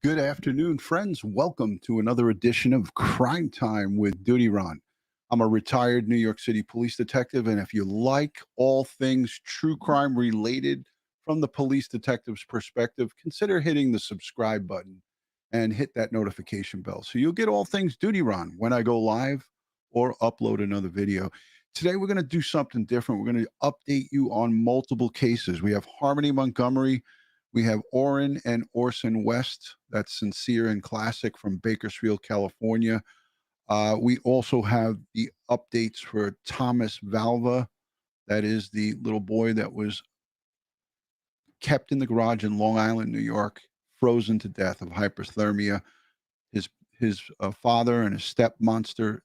Good afternoon, friends. Welcome to another edition of Crime Time with DutyRon. I'm a retired New York City police detective, and if you like all things true crime related from the police detective's perspective, consider hitting the subscribe button and hit that notification bell so you'll get all things DutyRon when I go live or upload another video. Today, we're going to do something different. We're going to update you on multiple cases. We have Harmony Montgomery. We have Orrin and Orson West. That's Sincere and Classic from Bakersfield, California. We also have the updates for Thomas Valva. That is the little boy that was kept in the garage in Long Island, New York, frozen to death of hypothermia. His father and his step monster,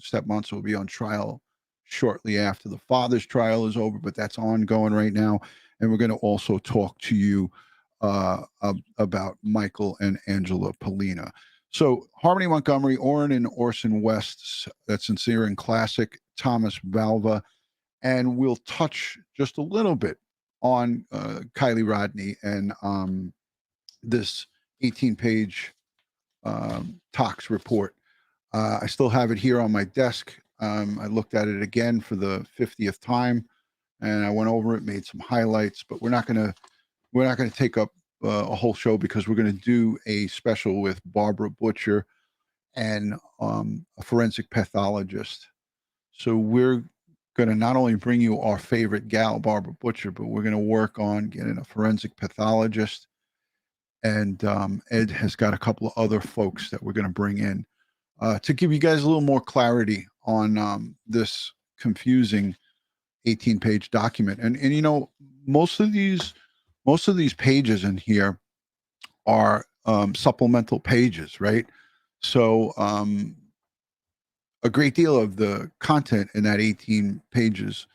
step monster will be on trial shortly after the father's trial is over, but that's ongoing right now. And we're going to also talk to you about Michael and Angela Polina. So Harmony Montgomery, Orrin and Orson West, that's Sincere and Classic, Thomas Valva, and we'll touch just a little bit on Kylie Rodney and this 18-page Tox report. I still have it here on my desk. I looked at it again for the 50th time, and I went over it, made some highlights. But we're not gonna take up a whole show because we're gonna do a special with Barbara Butcher and a forensic pathologist. So we're gonna not only bring you our favorite gal, Barbara Butcher, but we're gonna work on getting a forensic pathologist. And Ed has got a couple of other folks that we're going to bring in to give you guys a little more clarity on this confusing 18-page document. And you know, most of these pages in here are supplemental pages, right? So a great deal of the content in that 18 pages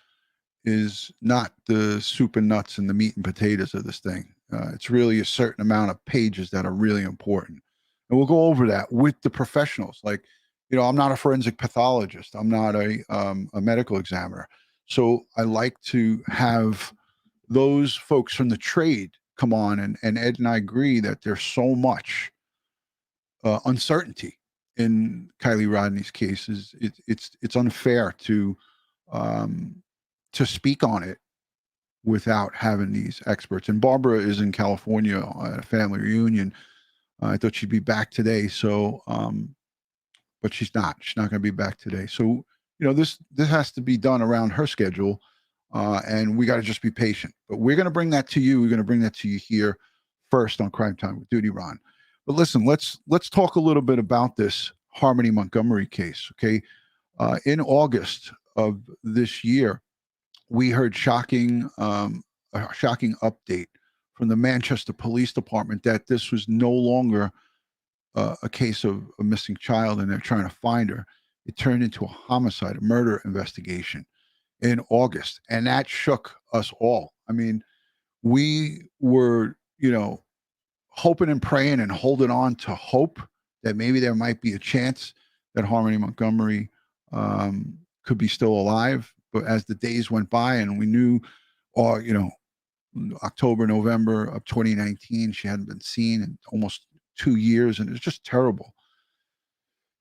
is not the soup and nuts and the meat and potatoes of this thing. It's really a certain amount of pages that are really important. And we'll go over that with the professionals. Like, you know, I'm not a forensic pathologist. I'm not a medical examiner. So I like to have those folks from the trade come on. And Ed and I agree that there's so much uncertainty in Kylie Rodney's case. It's unfair to speak on it without having these experts. And Barbara is in California at a family reunion. I thought she'd be back today. So, but she's not. She's not going to be back today. So, you know, this has to be done around her schedule, and we got to just be patient. But we're going to bring that to you. We're going to bring that to you here first on Crime Time with DutyRon. But listen, let's talk a little bit about this Harmony Montgomery case. Okay, in August of this year, we heard a shocking update from the Manchester Police Department that this was no longer a case of a missing child and they're trying to find her. It turned into a homicide, a murder investigation in August. And that shook us all. I mean, we were, you know, hoping and praying and holding on to hope that maybe there might be a chance that Harmony Montgomery could be still alive. But as the days went by and we knew, or, you know, October, November of 2019, she hadn't been seen in almost 2 years, and it's just terrible.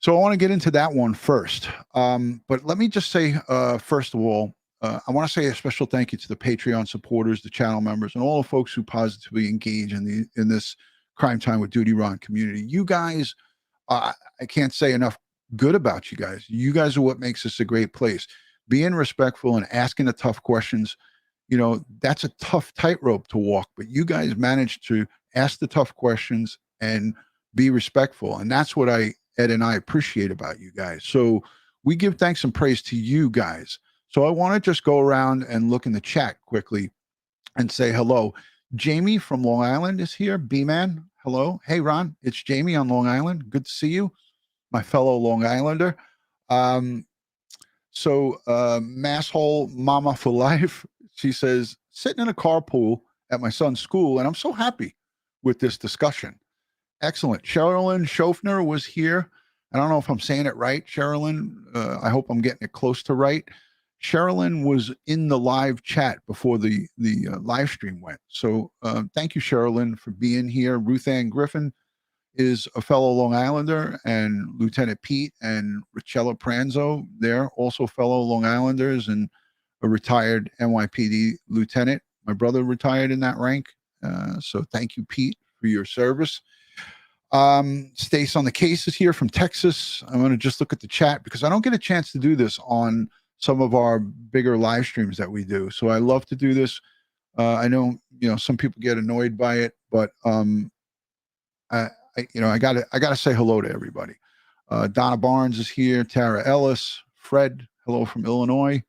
So I want to get into that one first. But let me just say, first of all, I want to say a special thank you to the Patreon supporters, the channel members, and all the folks who positively engage in this Crime Time with DutyRon community. You guys, I can't say enough good about you guys. You guys are what makes this a great place. Being respectful and asking the tough questions, you know, that's a tough tightrope to walk, but you guys managed to ask the tough questions and be respectful. And that's what Ed and I appreciate about you guys. So we give thanks and praise to you guys. So I want to just go around and look in the chat quickly and say hello. Jamie from Long Island is here. B-Man, hello. Hey, Ron, it's Jamie on Long Island. Good to see you, my fellow Long Islander. Masshole Mama for Life, she says, sitting in a carpool at my son's school, and I'm so happy with this discussion. Excellent. Sherilyn Schofner was here. I don't know if I'm saying it right, Sherilyn. I hope I'm getting it close to right. Sherilyn was in the live chat before the live stream went. So thank you, Sherilyn, for being here. Ruth Ann Griffin is a fellow Long Islander, and Lieutenant Pete and Richella Pranzo, they're also fellow Long Islanders and a retired NYPD lieutenant. My brother retired in that rank. So thank you, Pete, for your service. Stace on the case is here from Texas. I'm going to just look at the chat because I don't get a chance to do this on some of our bigger live streams that we do. So I love to do this. I know, some people get annoyed by it, but I gotta say hello to everybody. Donna Barnes is here. Tara Ellis, Fred, hello from Illinois.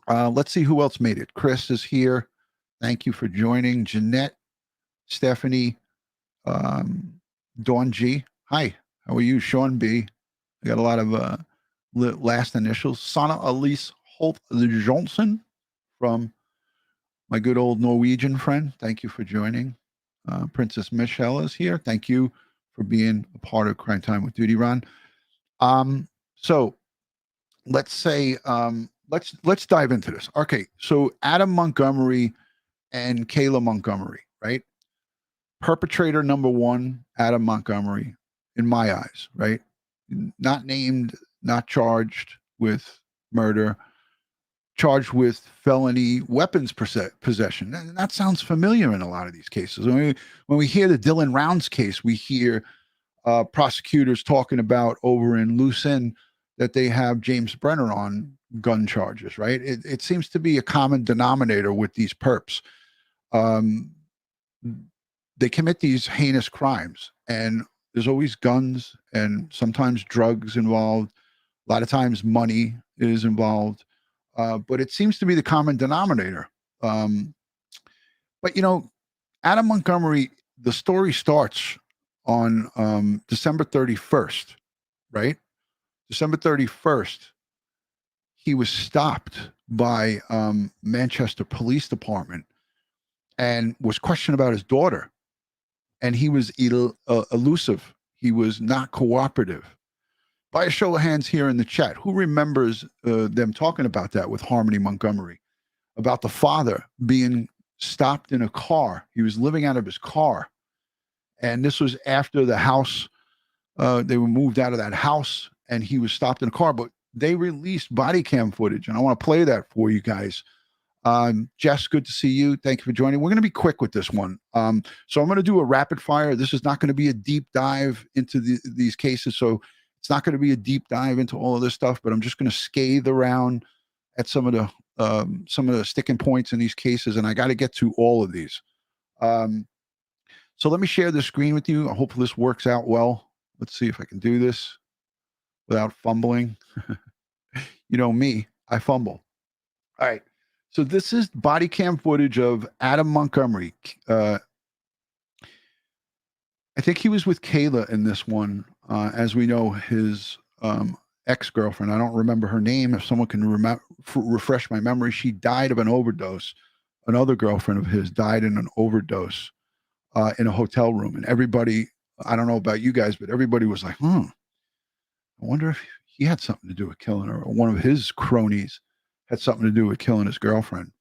Let's see who else made it. Chris is here. Thank you for joining. Jeanette, Stephanie, Dawn G. Hi, how are you? Sean B. I got a lot of last initials. Sana Elise Holt Johnson from my good old Norwegian friend. Thank you for joining. Princess Michelle is here. Thank you for being a part of Crime Time with DutyRon. So let's say let's dive into this. Okay, so Adam Montgomery and Kayla Montgomery, right? Perpetrator number one, Adam Montgomery, in my eyes, right? Not named, not charged with murder, charged with felony weapons possession. And that sounds familiar in a lot of these cases. When we hear the Dylan Rounds case, we hear prosecutors talking about over in Lucin that they have James Brenner on gun charges, right? It seems to be a common denominator with these perps. They commit these heinous crimes, and there's always guns and sometimes drugs involved. A lot of times money is involved. But it seems to be the common denominator. But, Adam Montgomery, the story starts on December 31st, right? December 31st, he was stopped by Manchester Police Department and was questioned about his daughter. And he was elusive. He was not cooperative. By a show of hands here in the chat, who remembers them talking about that with Harmony Montgomery, about the father being stopped in a car? He was living out of his car. And this was after the house, they were moved out of that house, and he was stopped in a car. But they released body cam footage, and I want to play that for you guys. Jess, good to see you. Thank you for joining. We're going to be quick with this one. So I'm going to do a rapid fire. This is not going to be a deep dive into these cases. So it's not going to be a deep dive into all of this stuff, but I'm just going to scathe around at some of the sticking points in these cases, and I got to get to all of these. So let me share the screen with you. I hope this works out well. Let's see if I can do this without fumbling. You know me, I fumble. All right. So this is body cam footage of Adam Montgomery. I think he was with Kayla in this one. As we know, his ex-girlfriend, I don't remember her name. If someone can refresh my memory, she died of an overdose. Another girlfriend of his died in an overdose in a hotel room. And everybody, I don't know about you guys, but everybody was like, I wonder if he had something to do with killing her, or one of his cronies had something to do with killing his girlfriend.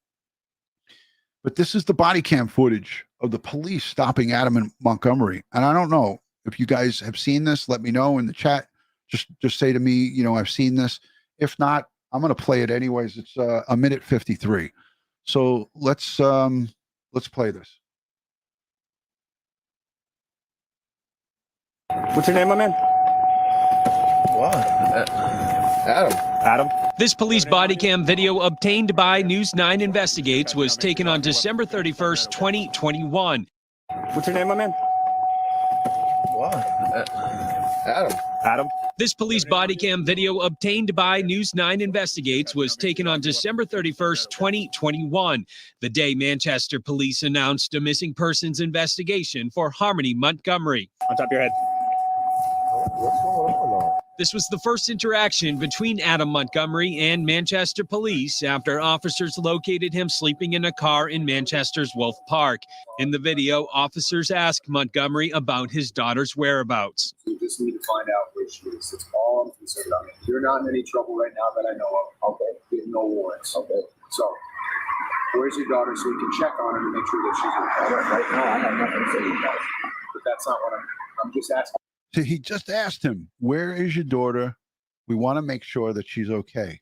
But this is the body cam footage of the police stopping Adam and Montgomery. And I don't know if you guys have seen this. Let me know in the chat. Just say to me, I've seen this. If not, I'm going to play it anyways. It's a minute 53. So let's play this. What's your name, my man? What? Adam. This police body cam video obtained by News 9 Investigates was taken on December 31st, 2021. What's your name, my man? What? Adam. This police body cam video obtained by News 9 Investigates was taken on December 31st, 2021, the day Manchester police announced a missing persons investigation for Harmony Montgomery. On top of your head. What's going on now? This was the first interaction between Adam Montgomery and Manchester police after officers located him sleeping in a car in Manchester's Wolf Park. In the video, officers asked Montgomery about his daughter's whereabouts. We just need to find out where she is. That's all I'm concerned about. You're not in any trouble right now that I know of. Okay. no warrants. Okay. So, where's your daughter so we can check on her to make sure that she's okay? Right now, I have nothing to say to you guys. But that's not what I'm just asking. So he just asked him, where is your daughter? We want to make sure that she's okay.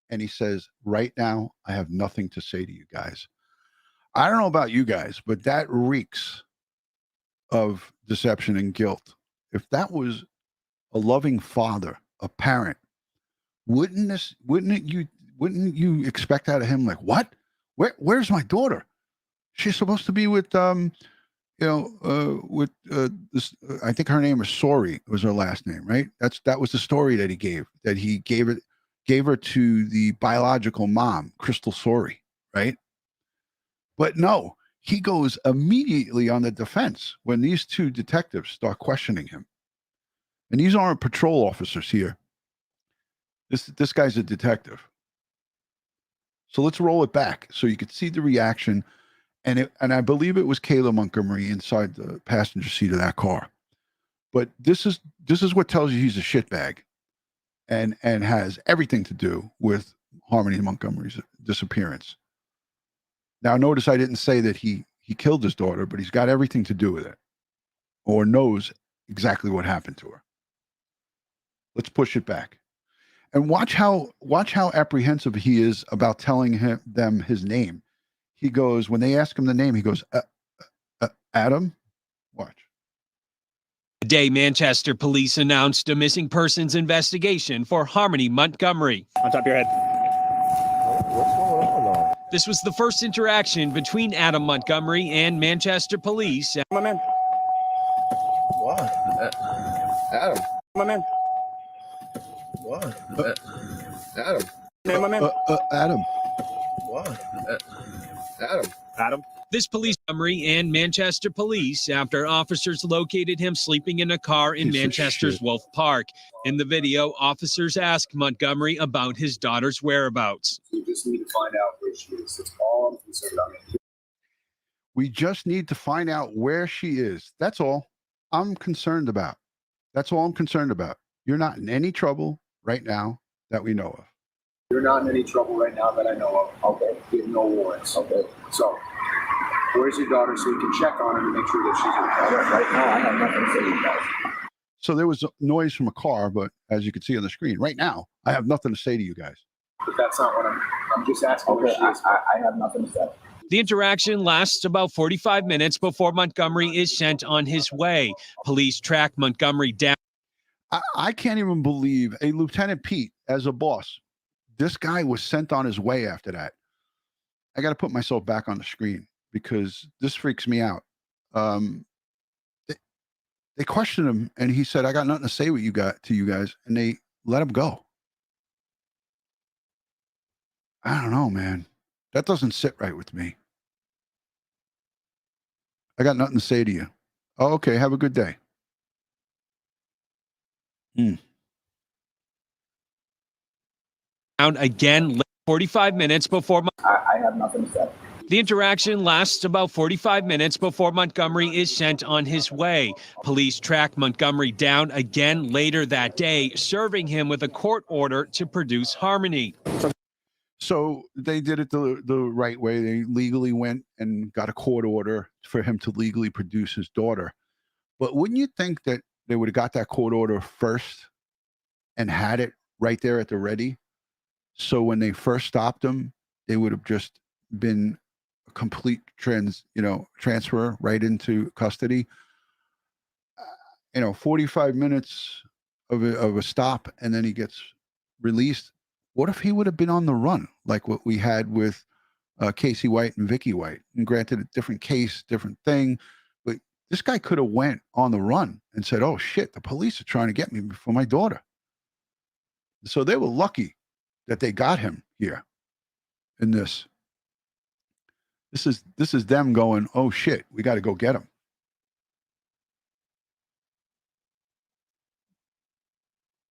And he says, right now, I have nothing to say to you guys. I don't know about you guys, but that reeks of deception and guilt. If that was a loving father, a parent, wouldn't you expect out of him, like, what? Where's my daughter? She's supposed to be with this. I think her name is Sori, was her last name, right? That was the story that he gave. That he gave her to the biological mom, Crystal Sori, right? But no, he goes immediately on the defense when these two detectives start questioning him. And these aren't patrol officers here. This guy's a detective. So let's roll it back so you could see the reaction. And I believe it was Kayla Montgomery inside the passenger seat of that car. But this is what tells you he's a shitbag and has everything to do with Harmony Montgomery's disappearance. Now, notice I didn't say that he killed his daughter, but he's got everything to do with it or knows exactly what happened to her. Let's push it back. And watch how apprehensive he is about telling them his name. He goes, when they ask him the name, he goes, Adam? Watch. Today, Manchester police announced a missing persons investigation for Harmony Montgomery. On top of your head. What's going on now? This was the first interaction between Adam Montgomery and Manchester police. My man. Why? Adam. My man. Why? Adam. Name, my man. Adam. Why? Adam. Adam. This police summary and Manchester police after officers located him sleeping in a car in Piece of Manchester's shit. Wolf Park. In the video, officers ask Montgomery about his daughter's whereabouts. We just need to find out where she is. That's all I'm concerned about. We just need to find out where she is. That's all I'm concerned about. That's all I'm concerned about. You're not in any trouble right now that we know of. You're not in any trouble right now that I know of. Okay. We have no warrants. Okay. So, where's your daughter so we can check on her to make sure that she's okay? Right now, I have nothing to say to you guys. So there was a noise from a car, but as you can see on the screen, right now, I have nothing to say to you guys. But that's not what I'm just asking where she is. I have nothing to say. The interaction lasts about 45 minutes before Montgomery is sent on his way. Police track Montgomery down. I can't even believe a Lieutenant Pete as a boss. This guy was sent on his way after that. I got to put myself back on the screen because this freaks me out. They questioned him and he said, I got nothing to say what you got to you guys. And they let him go. I don't know, man. That doesn't sit right with me. I got nothing to say to you. Oh, okay. Have a good day. Down again 45 minutes before I have nothing to say. the interaction lasts about 45 minutes before Montgomery is sent on his way. Police track Montgomery down again later that day, serving him with a court order to produce Harmony. So they did it the right way. They legally went and got a court order for him to legally produce his daughter. But wouldn't you think that they would have got that court order first and had it right there at the ready? So when they first stopped him, they would have just been a complete transfer right into custody. 45 minutes of a stop, and then he gets released. What if he would have been on the run, like what we had with Casey White and Vicky White? And granted, a different case, different thing, but this guy could have went on the run and said, "Oh shit, the police are trying to get me for my daughter." So they were lucky that they got him here in this. This is them going, "Oh shit, we got to go get him."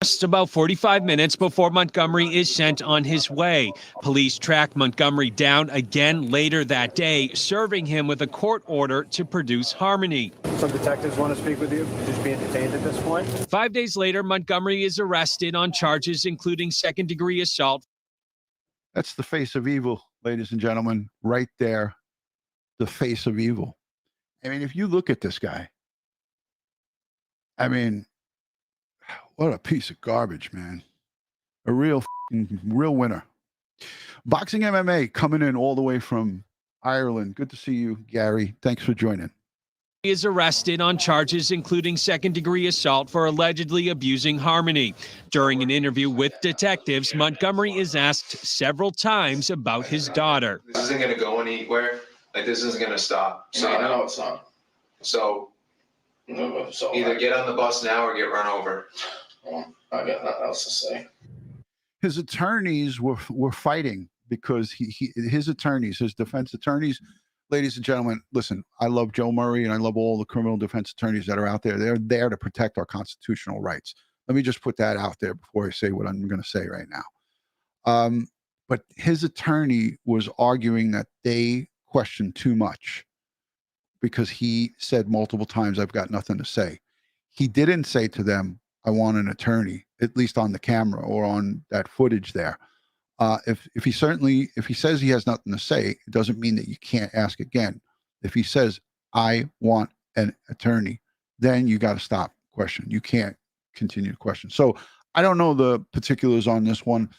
Just about 45 minutes before Montgomery is sent on his way. Police track Montgomery down again later that day, serving him with a court order to produce Harmony. Some detectives want to speak with you. Just being detained at this point. 5 days later, Montgomery is arrested on charges including second-degree assault. That's the face of evil, ladies and gentlemen, right there. The face of evil. I mean, if you look at this guy, I mean, what a piece of garbage, man. A real winner. Boxing MMA coming in all the way from Ireland. Good to see you, Gary. Thanks for joining. He is arrested on charges including second-degree assault for allegedly abusing Harmony. During an interview with detectives, Montgomery is asked several times about his daughter. This isn't going to go anywhere. Like, this isn't going to stop. So, I know it's not. So either get on the bus now or get run over. Well, I got nothing else to say. His attorneys were fighting because his attorneys, his defense attorneys, ladies and gentlemen, listen, I love Joe Murray and I love all the criminal defense attorneys that are out there. They're there to protect our constitutional rights. Let me just put that out there before I say what I'm going to say right now. But his attorney was arguing that they questioned too much because he said multiple times, I've got nothing to say. He didn't say to them, I want an attorney, at least on the camera or on that footage there. If he says he has nothing to say, it doesn't mean that you can't ask again. If he says, I want an attorney, then you got to stop questioning. You can't continue to question. So I don't know the particulars on this one,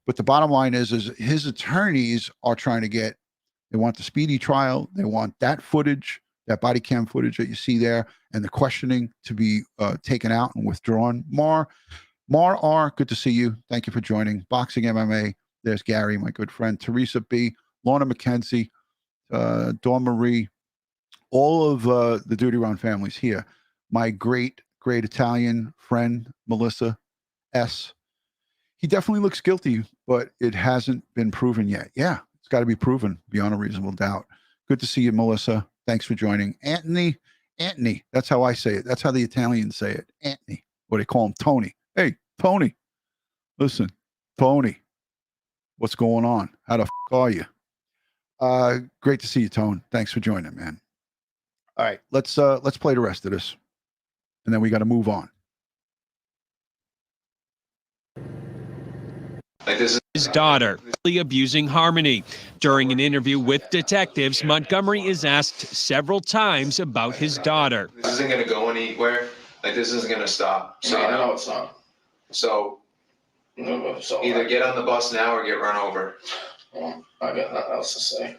but the bottom line is his attorneys are trying to they want the speedy trial. They want that footage, that body cam footage that you see there, and the questioning to be taken out and withdrawn. Mar R, good to see you. Thank you for joining. Boxing MMA. There's Gary, my good friend. Teresa B, Lorna McKenzie, Dawn Marie, all of the DutyRon families here. My great Italian friend, Melissa S. He definitely looks guilty, but it hasn't been proven yet. Yeah, it's got to be proven beyond a reasonable doubt. Good to see you, Melissa. Thanks for joining. Anthony, that's how I say it. That's how the Italians say it. Anthony, what they call him, Tony. Hey, Tony, listen, Tony. What's going on? How the f are you? Great to see you, Tone. Thanks for joining, man. All right, let's play the rest of this, and then we got to move on. Like, this is His daughter abusing Harmony. During an interview with detectives, Montgomery is asked several times about his daughter. This isn't going to go anywhere. Like, this isn't going to stop. So I know it's not. So either get on the bus now or get run over. Well, I got nothing else to say.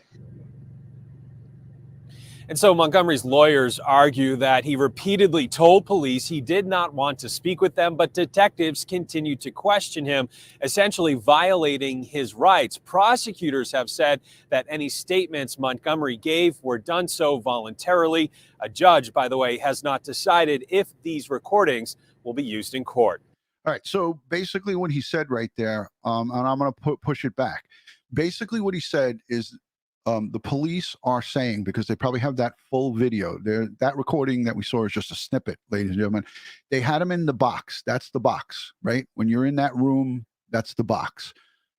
And so Montgomery's lawyers argue that he repeatedly told police he did not want to speak with them, but detectives continued to question him, essentially violating his rights. Prosecutors have said that any statements Montgomery gave were done so voluntarily. A judge, by the way, has not decided if these recordings will be used in court. All right. So basically what he said right there, and I'm going to push it back. Basically what he said is the police are saying, because they probably have that full video there, that recording that we saw is just a snippet, ladies and gentlemen. They had him in the box. That's the box, right? When you're in that room, that's the box.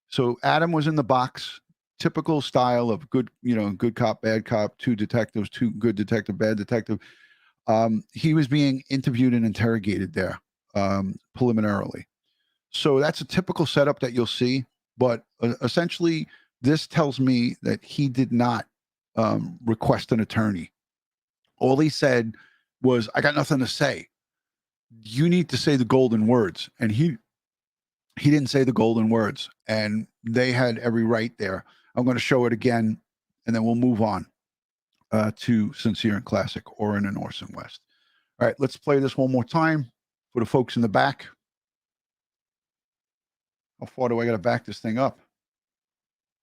So Adam was in the box, typical style of good cop, bad cop, two detectives, two good detective, bad detective. He was being interviewed and interrogated there preliminarily. So that's a typical setup that you'll see, but essentially this tells me that he did not request an attorney. All he said was, I got nothing to say. You need to say the golden words. And he didn't say the golden words, and they had every right there. I'm going to show it again, and then we'll move on to Sincere and Classic, Orrin and Orson West. All right, let's play this one more time for the folks in the back. How far do I got to back this thing up?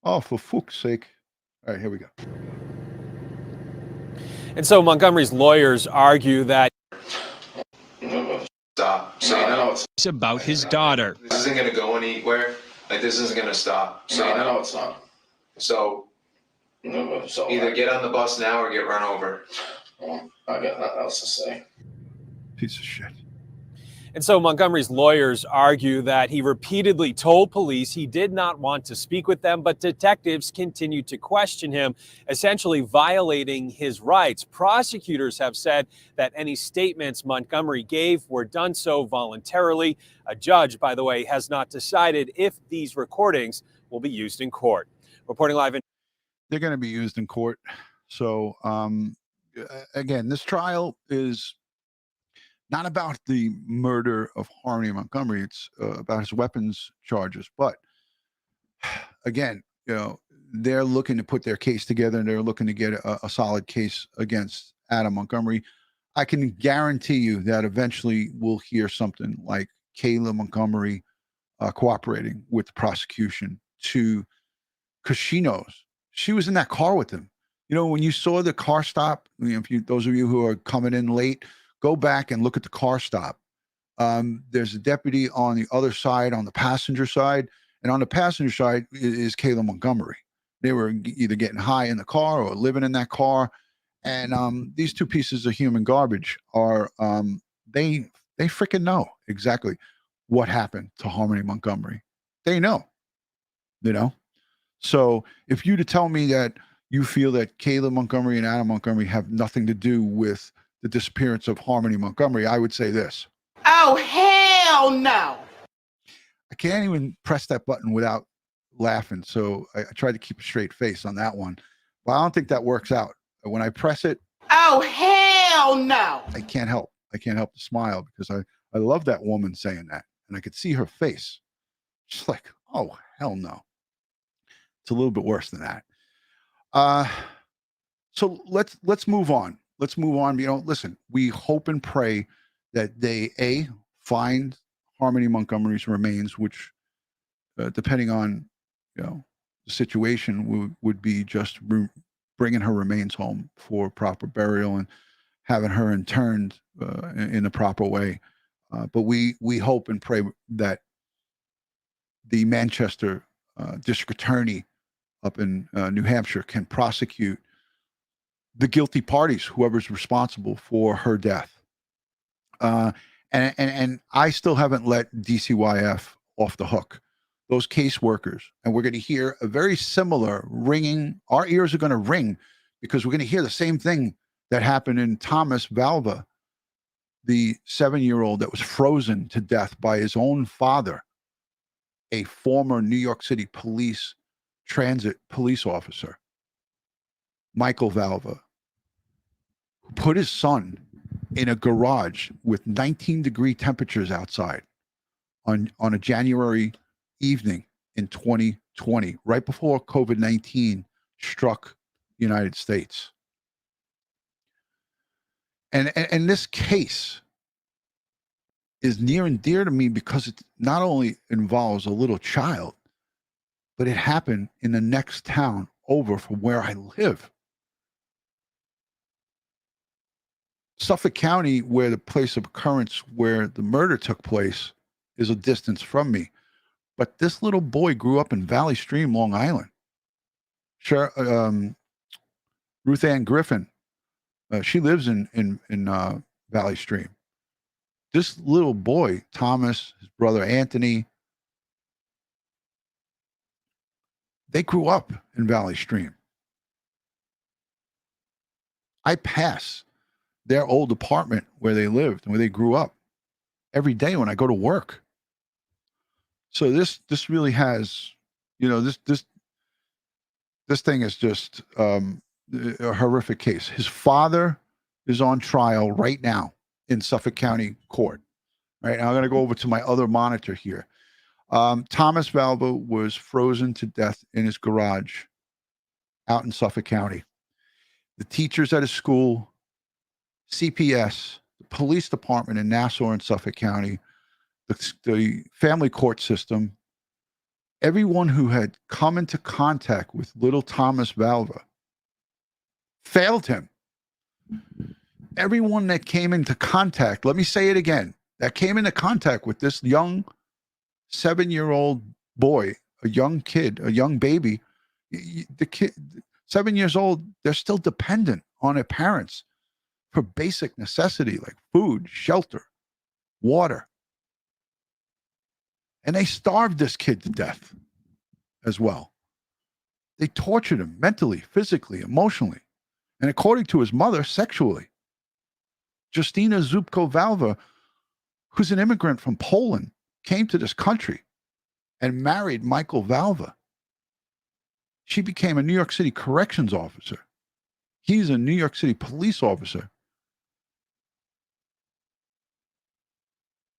Oh, for fuck's sake. All right, here we go. And so Montgomery's lawyers argue that Stop. So I know it's About his daughter. this isn't going to go anywhere. Like, this isn't going to stop. So I know it's not. So either get on the bus now or get run over. Well, I got nothing else to say. Piece of shit. And so Montgomery's lawyers argue that he repeatedly told police he did not want to speak with them, but detectives continued to question him, essentially violating his rights. Prosecutors have said that any statements Montgomery gave were done so voluntarily. A judge, by the way, has not decided if these recordings will be used in court. Reporting live in. They're going to be used in court. So, again, this trial is not about the murder of Harmony Montgomery. It's about his weapons charges. But again, they're looking to put their case together, and they're looking to get a solid case against Adam Montgomery. I can guarantee you that eventually we'll hear something like Kayla Montgomery cooperating with the prosecution because she knows she was in that car with him. When you saw the car stop, those of you who are coming in late, go back and look at the car stop. There's a deputy on the other side, on the passenger side, and on the passenger side is Kayla Montgomery. They were either getting high in the car or living in that car. And these two pieces of human garbage are, they freaking know exactly what happened to Harmony Montgomery. They know. So if you to tell me that you feel that Kayla Montgomery and Adam Montgomery have nothing to do with the disappearance of Harmony Montgomery, I would say this. Oh, hell no. I can't even press that button without laughing. So I tried to keep a straight face on that one. But I don't think that works out. When I press it, oh, hell no. I can't help to smile because I love that woman saying that. And I could see her face. She's like, oh, hell no. It's a little bit worse than that. So let's move on. Let's move on. Listen, we hope and pray that they find Harmony Montgomery's remains, which, depending on the situation, would be just bringing her remains home for proper burial and having her interned in the proper way. But we hope and pray that the Manchester district attorney up in New Hampshire can prosecute the guilty parties, whoever's responsible for her death. And I still haven't let DCYF off the hook. Those caseworkers, and we're going to hear a very similar ringing. Our ears are going to ring because we're going to hear the same thing that happened in Thomas Valva, the 7-year-old that was frozen to death by his own father, a former New York City police transit police officer, Michael Valva, who put his son in a garage with 19-degree temperatures outside on a January evening in 2020, right before COVID-19 struck the United States. And this case is near and dear to me because it not only involves a little child, but it happened in the next town over from where I live. Suffolk County, where the place of occurrence where the murder took place, is a distance from me. But this little boy grew up in Valley Stream, Long Island. Sure, Ruth Ann Griffin, she lives in Valley Stream. This little boy, Thomas, his brother Anthony, they grew up in Valley Stream. I pass their old apartment where they lived and where they grew up every day when I go to work. So this really has, this thing is just a horrific case. His father is on trial right now in Suffolk County Court. Right now, I'm going to go over to my other monitor here. Thomas Valva was frozen to death in his garage out in Suffolk County. The teachers at his school, CPS, the police department in Nassau and Suffolk County, the family court system, everyone who had come into contact with little Thomas Valva failed him. Everyone that came into contact, let me say it again, that came into contact with this young 7-year-old boy, a young kid, a young baby, the kid, 7 years old, they're still dependent on their parents for basic necessity like food, shelter, water. And they starved this kid to death as well. They tortured him mentally, physically, emotionally, and according to his mother, sexually. Justyna Zubko-Valva, who's an immigrant from Poland, came to this country and married Michael Valva She became a New York City corrections officer. He's a New York City police officer.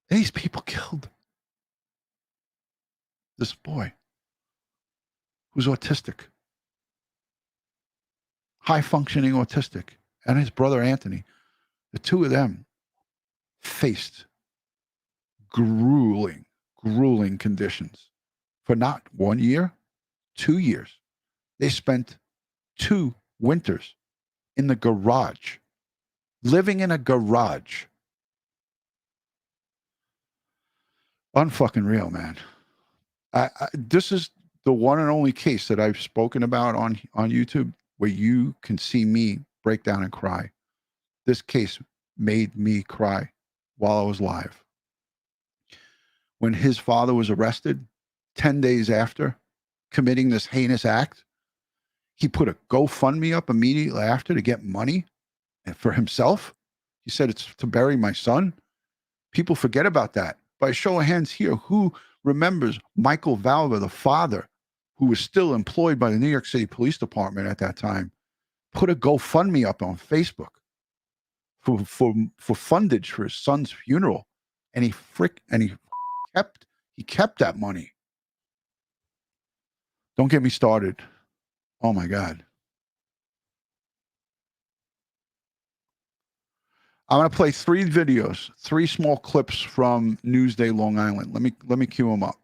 And these people killed this boy who's autistic, high-functioning autistic, and his brother Anthony. The two of them faced grueling conditions for not 1 year, 2 years. They spent 2 winters in the garage, living in a garage. Unfucking real, man. This is the one and only case that I've spoken about on YouTube where you can see me break down and cry. This case made me cry while I was live. When his father was arrested 10 days after committing this heinous act, he put a GoFundMe up immediately after to get money and for himself. He said, it's to bury my son. People forget about that. By show of hands here, who remembers Michael Valva, the father, who was still employed by the New York City Police Department at that time, put a GoFundMe up on Facebook for fundage for his son's funeral, and he kept that money. Don't get me started. Oh my God. I'm going to play 3 videos, 3 small clips from Newsday, Long Island. Let me cue them up.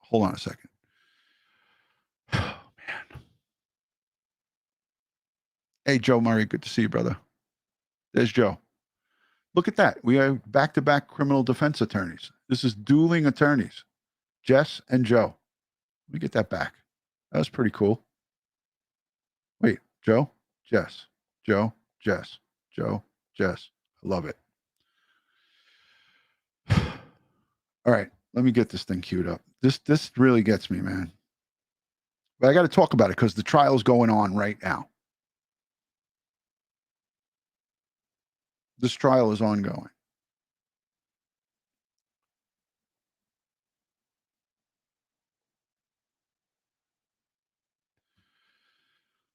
Hold on a second. Oh, man. Hey, Joe Murray, good to see you, brother. There's Joe. Look at that. We have back-to-back criminal defense attorneys. This is dueling attorneys, Jess and Joe. Let me get that back. That was pretty cool. Wait, Joe, Jess, Joe, Jess, Joe, Jess. I love it. All right, let me get this thing queued up. This really gets me, man. But I got to talk about it because the trial's going on right now. This trial is ongoing.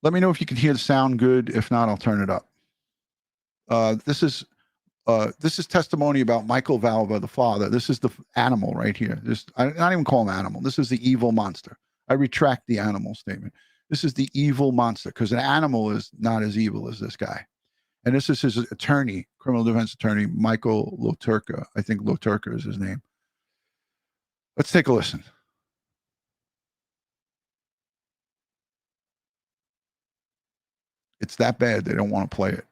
Let me know if you can hear the sound good. If not, I'll turn it up. This is testimony about Michael Valva, the father. This is the animal right here. I not even call him animal. This is the evil monster. I retract the animal statement. This is the evil monster because an animal is not as evil as this guy. And this is his attorney, criminal defense attorney, Michael Loturka. I think Loturka is his name. Let's take a listen. It's that bad they don't want to play it.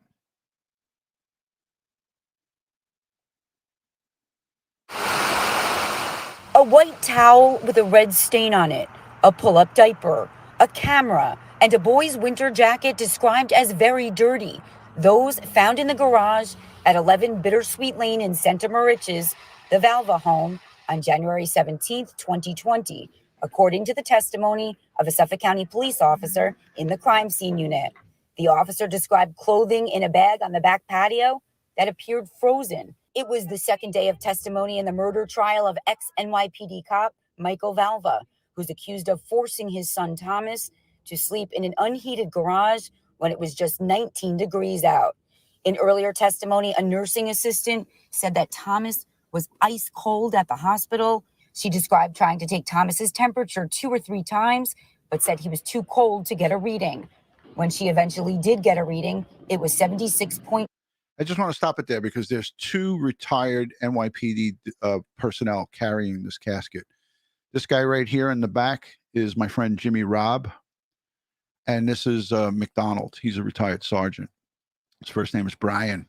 A white towel with a red stain on it, a pull-up diaper, a camera, and a boy's winter jacket described as very dirty. Those found in the garage at 11 Bittersweet Lane in Santa Mauritius, the Valva home, on January 17th, 2020, according to the testimony of a Suffolk County police officer in the crime scene unit. The officer described clothing in a bag on the back patio that appeared frozen. It was the second day of testimony in the murder trial of ex-NYPD cop Michael Valva, who's accused of forcing his son Thomas to sleep in an unheated garage when it was just 19 degrees out. In earlier testimony, a nursing assistant said that Thomas was ice cold at the hospital. She described trying to take Thomas's temperature 2 or 3 times, but said he was too cold to get a reading. When she eventually did get a reading, it was 76. I just want to stop it there because there's 2 retired NYPD personnel carrying this casket. This guy right here in the back is my friend Jimmy Robb. And this is McDonald. He's a retired sergeant. His first name is Brian.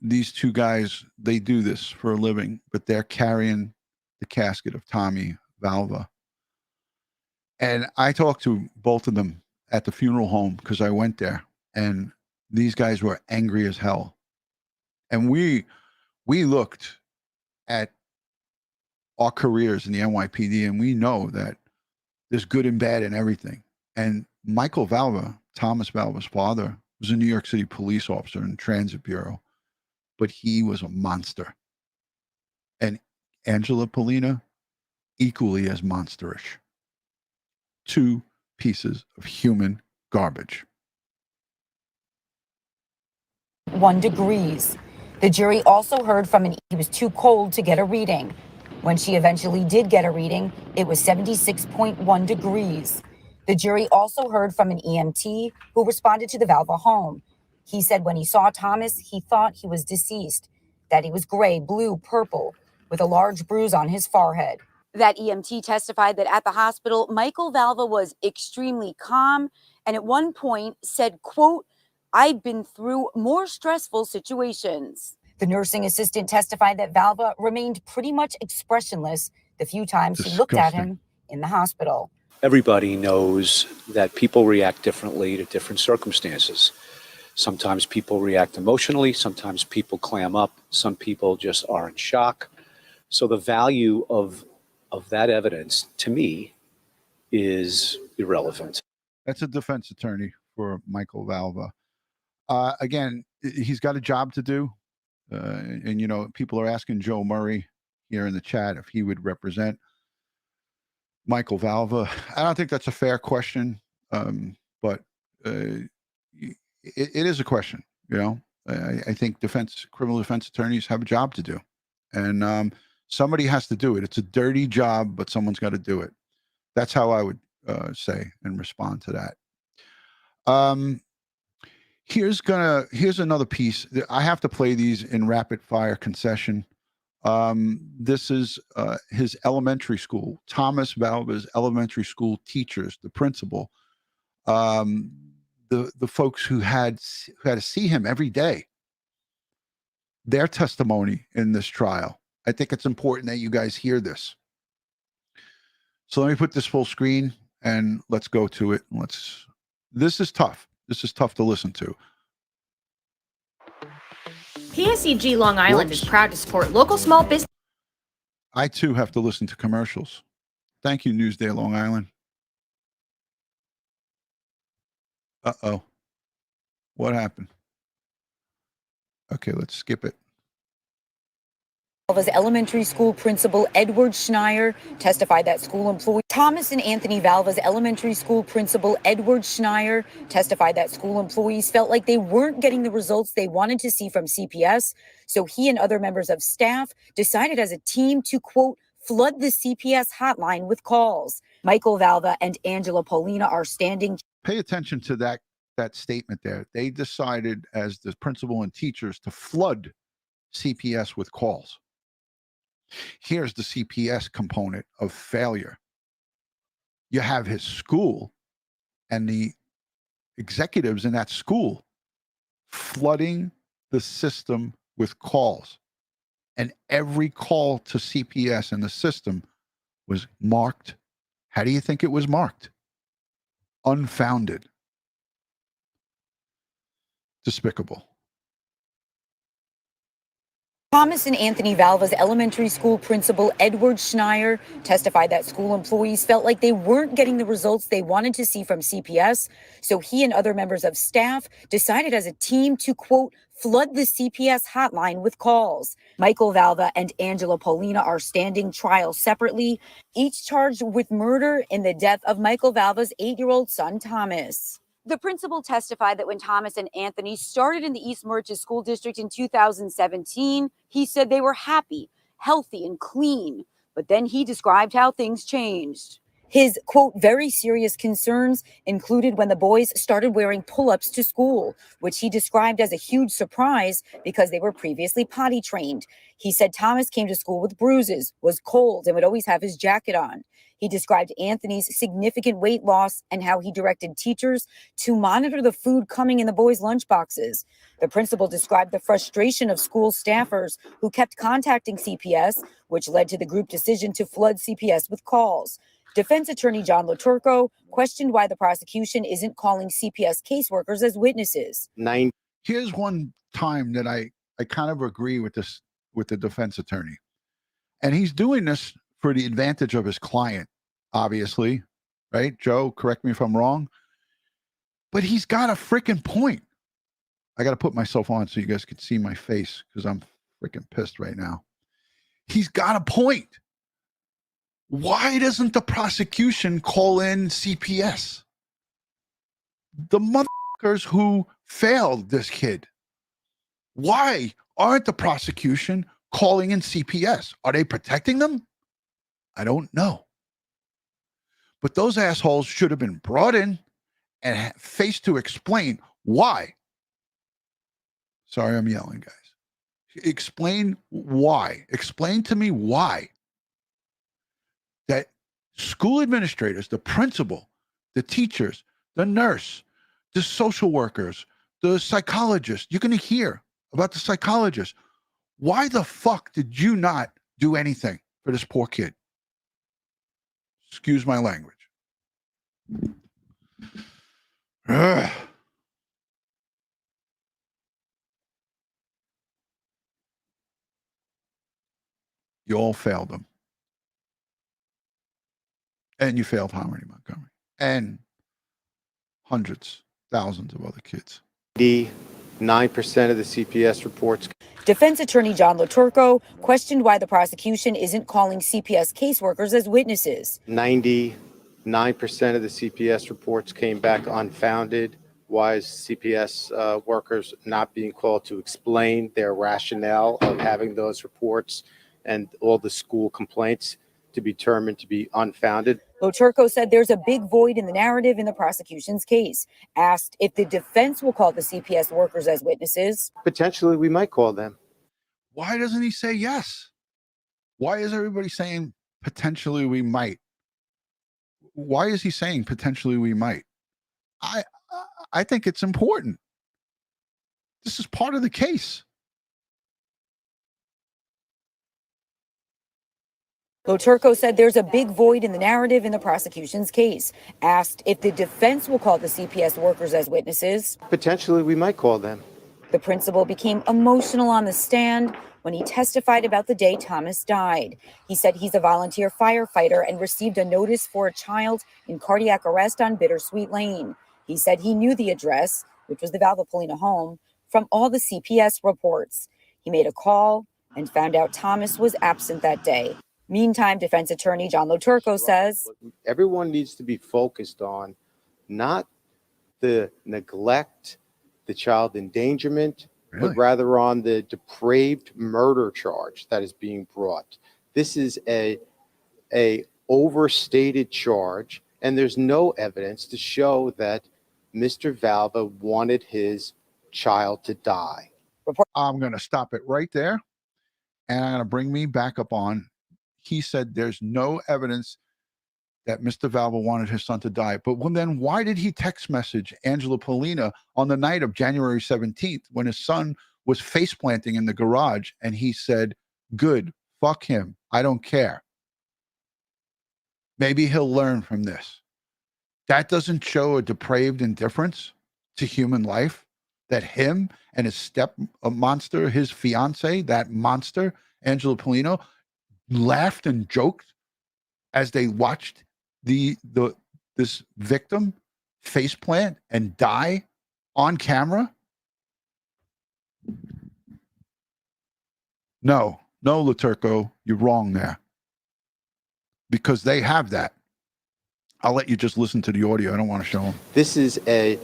These 2 guys, they do this for a living, but they're carrying the casket of Tommy Valva. And I talked to both of them at the funeral home because I went there, and these guys were angry as hell. And we looked at our careers in the NYPD, and we know that there's good and bad in everything. And Michael Valva, Thomas Valva's father, was a New York City police officer in the Transit Bureau, but he was a monster. And Angela Polina, equally as monsterish. two pieces of human garbage. 1 degrees. The jury also heard from he was too cold to get a reading. When she eventually did get a reading, it was 76.1 degrees. The jury also heard from an EMT who responded to the Valva home. He said when he saw Thomas, he thought he was deceased, that he was gray, blue, purple, with a large bruise on his forehead. That EMT testified that at the hospital, Michael Valva was extremely calm and at one point said, quote, "I've been through more stressful situations." The nursing assistant testified that Valva remained pretty much expressionless the few times she looked at him in the hospital. Everybody knows that people react differently to different circumstances. Sometimes people react emotionally, sometimes people clam up, some people just are in shock. So the value of that evidence, to me, is irrelevant. That's a defense attorney for Michael Valva. Again, he's got a job to do. And, you know, people are asking Joe Murray here in the chat if he would represent Michael Valva. I don't think that's a fair question, but it is a question, you know. I think criminal defense attorneys have a job to do. And somebody has to do it. It's a dirty job, but someone's got to do it. That's how I would say and respond to that. Here's another piece. I have to play these in rapid fire concession. This is his elementary school, Thomas Valva's elementary school teachers, the principal, the folks who had to see him every day. Their testimony in this trial. I think it's important that you guys hear this. So let me put this full screen and let's go to it. This is tough. This is tough to listen to. PSEG Long Island is proud to support local small business. I too have to listen to commercials. Thank you, Newsday Long Island. Uh-oh. What happened? Okay, let's skip it. Valva's elementary school principal, Edward Schneier, testified that school employee Thomas and Anthony Valva's elementary school principal, Edward Schneier, testified that school employees felt like they weren't getting the results they wanted to see from CPS. So he and other members of staff decided as a team to, quote, flood the CPS hotline with calls. Michael Valva and Angela Paulina are standing. Pay attention to that statement there. They decided as the principal and teachers to flood CPS with calls. Here's the CPS component of failure. You have his school and the executives in that school flooding the system with calls. And every call to CPS in the system was marked. How do you think it was marked? Unfounded. Despicable. Thomas and Anthony Valva's elementary school principal, Edward Schneier, testified that school employees felt like they weren't getting the results they wanted to see from CPS. So he and other members of staff decided as a team to, quote, flood the CPS hotline with calls. Michael Valva and Angela Paulina are standing trial separately, each charged with murder in the death of Michael Valva's 8-year-old son, Thomas. The principal testified that when Thomas and Anthony started in the East Murchis School District in 2017, he said they were happy, healthy, and clean. But then he described how things changed. His, quote, very serious concerns included when the boys started wearing pull-ups to school, which he described as a huge surprise because they were previously potty trained. He said Thomas came to school with bruises, was cold, and would always have his jacket on. He described Anthony's significant weight loss and how he directed teachers to monitor the food coming in the boys' lunchboxes. The principal described the frustration of school staffers who kept contacting CPS, which led to the group decision to flood CPS with calls. Defense attorney John Laturco questioned why the prosecution isn't calling CPS caseworkers as witnesses. Here's one time that I kind of agree with the defense attorney. And he's doing this for the advantage of his client, obviously, right? Joe, correct me if I'm wrong. But he's got a freaking point. I got to put myself on so you guys can see my face because I'm freaking pissed right now. He's got a point. Why doesn't the prosecution call in CPS? The motherfuckers who failed this kid. Why aren't the prosecution calling in CPS? Are they protecting them? I don't know. But those assholes should have been brought in and faced to explain why. Sorry, I'm yelling, guys. Explain why. Explain to me why. That school administrators, the principal, the teachers, the nurse, the social workers, the psychologist, you're going to hear about the psychologist. Why the fuck did you not do anything for this poor kid? Excuse my language. Ugh. You all failed them. And you failed Harmony Montgomery. And hundreds, thousands of other kids. 9% of the CPS reports. Defense attorney John Loturco questioned why the prosecution isn't calling CPS caseworkers as witnesses. 99% of the CPS reports came back unfounded. Why is CPS workers not being called to explain their rationale of having those reports and all the school complaints to be determined to be unfounded? Loturco said there's a big void in the narrative in the prosecution's case. Asked if the defense will call the CPS workers as witnesses. Potentially, we might call them. Why doesn't he say yes? Why is everybody saying potentially we might? Why is he saying potentially we might? I think it's important. This is part of the case. Loturco said there's a big void in the narrative in the prosecution's case. Asked if the defense will call the CPS workers as witnesses. Potentially, we might call them. The principal became emotional on the stand when he testified about the day Thomas died. He said he's a volunteer firefighter and received a notice for a child in cardiac arrest on Bittersweet Lane. He said he knew the address, which was the Valva home, from all the CPS reports. He made a call and found out Thomas was absent that day. Meantime, defense attorney John Loturco says everyone needs to be focused on not the neglect, the child endangerment, but rather on the depraved murder charge that is being brought. This is a overstated charge, and there's no evidence to show that Mr. Valva wanted his child to die. I'm going to stop it right there, and I'm going to bring me back up on. He said there's no evidence that Mr. Valva wanted his son to die. But then why did he text message Angela Polina on the night of January 17th when his son was face planting in the garage and he said, good, fuck him, I don't care. Maybe he'll learn from this. That doesn't show a depraved indifference to human life, that him and his monster, his fiance, that monster, Angela Polino, laughed and joked as they watched this victim faceplant and die on camera? No, Loturco, you're wrong there. Because they have that. I'll let you just listen to the audio. I don't want to show them. This is a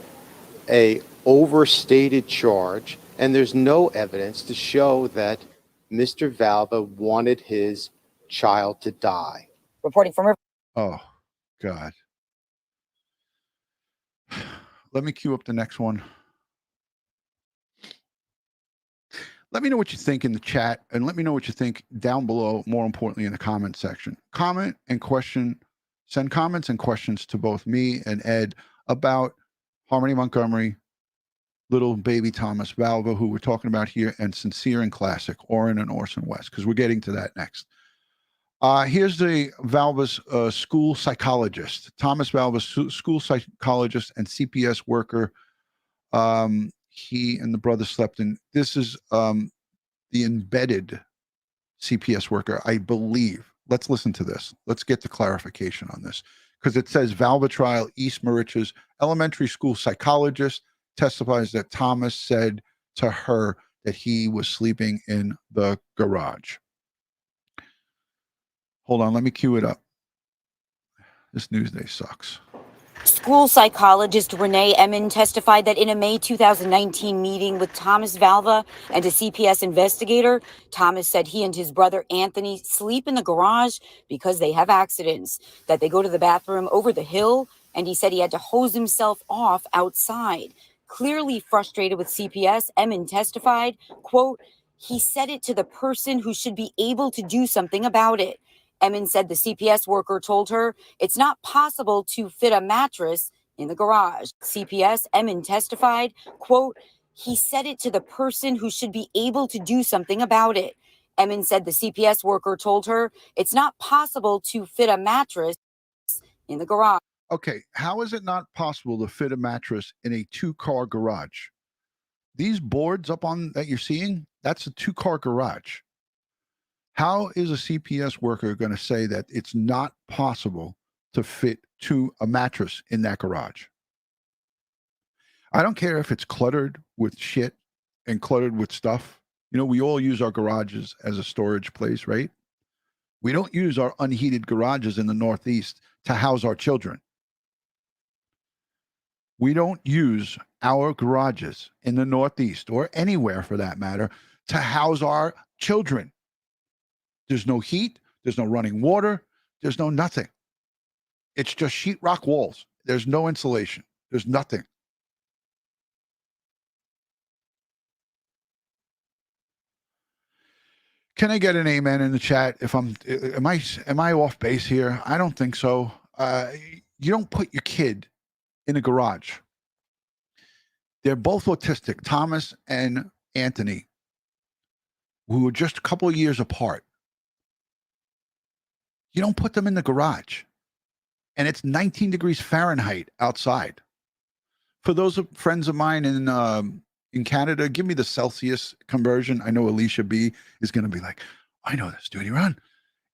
overstated charge, and there's no evidence to show that Mr. Valva wanted his child to die. Reporting from Oh, God. Let me cue up the next one. Let me know what you think in the chat, and let me know what you think down below, more importantly, in the comment section. Comment and question. Send comments and questions to both me and Ed about Harmony Montgomery, little baby Thomas Valva, who we're talking about here, and Sincere and Classic, Orrin and Orson West, because we're getting to that next. Here's the Valva's school psychologist, Thomas Valva's school psychologist and CPS worker. He and the brother slept in. This is the embedded CPS worker, I believe. Let's listen to this. Let's get the clarification on this, because it says Valva trial, East Moriches elementary school psychologist testifies that Thomas said to her that he was sleeping in the garage. Hold on, let me cue it up. This Newsday sucks. School psychologist Renee Emmon testified that in a May 2019 meeting with Thomas Valva and a CPS investigator, Thomas said he and his brother Anthony sleep in the garage because they have accidents, that they go to the bathroom over the hill, and he said he had to hose himself off outside. Clearly frustrated with CPS, Emmon testified, quote, "He said it to the person who should be able to do something about it." Emmon said the CPS worker told her it's not possible to fit a mattress in the garage. CPS, Emmon testified, quote, "He said it to the person who should be able to do something about it." Emmon said the CPS worker told her it's not possible to fit a mattress in the garage. Okay, how is it not possible to fit a mattress in a 2-car garage? These boards up on that you're seeing, that's a 2-car garage. How is a CPS worker going to say that it's not possible to fit a mattress in that garage? I don't care if it's cluttered with shit and cluttered with stuff. You know, we all use our garages as a storage place, right? We don't use our unheated garages in the Northeast to house our children. We don't use our garages in the Northeast or anywhere for that matter to house our children. There's no heat. There's no running water. There's no nothing. It's just sheetrock walls. There's no insulation. There's nothing. Can I get an amen in the chat? Am I off base here? I don't think so. You don't put your kid in a garage. They're both autistic, Thomas and Anthony, who are just a couple of years apart. You don't put them in the garage. And it's 19 degrees Fahrenheit outside. For those friends of mine in Canada, give me the Celsius conversion. I know Alicia B is going to be like, I know this, DutyRon.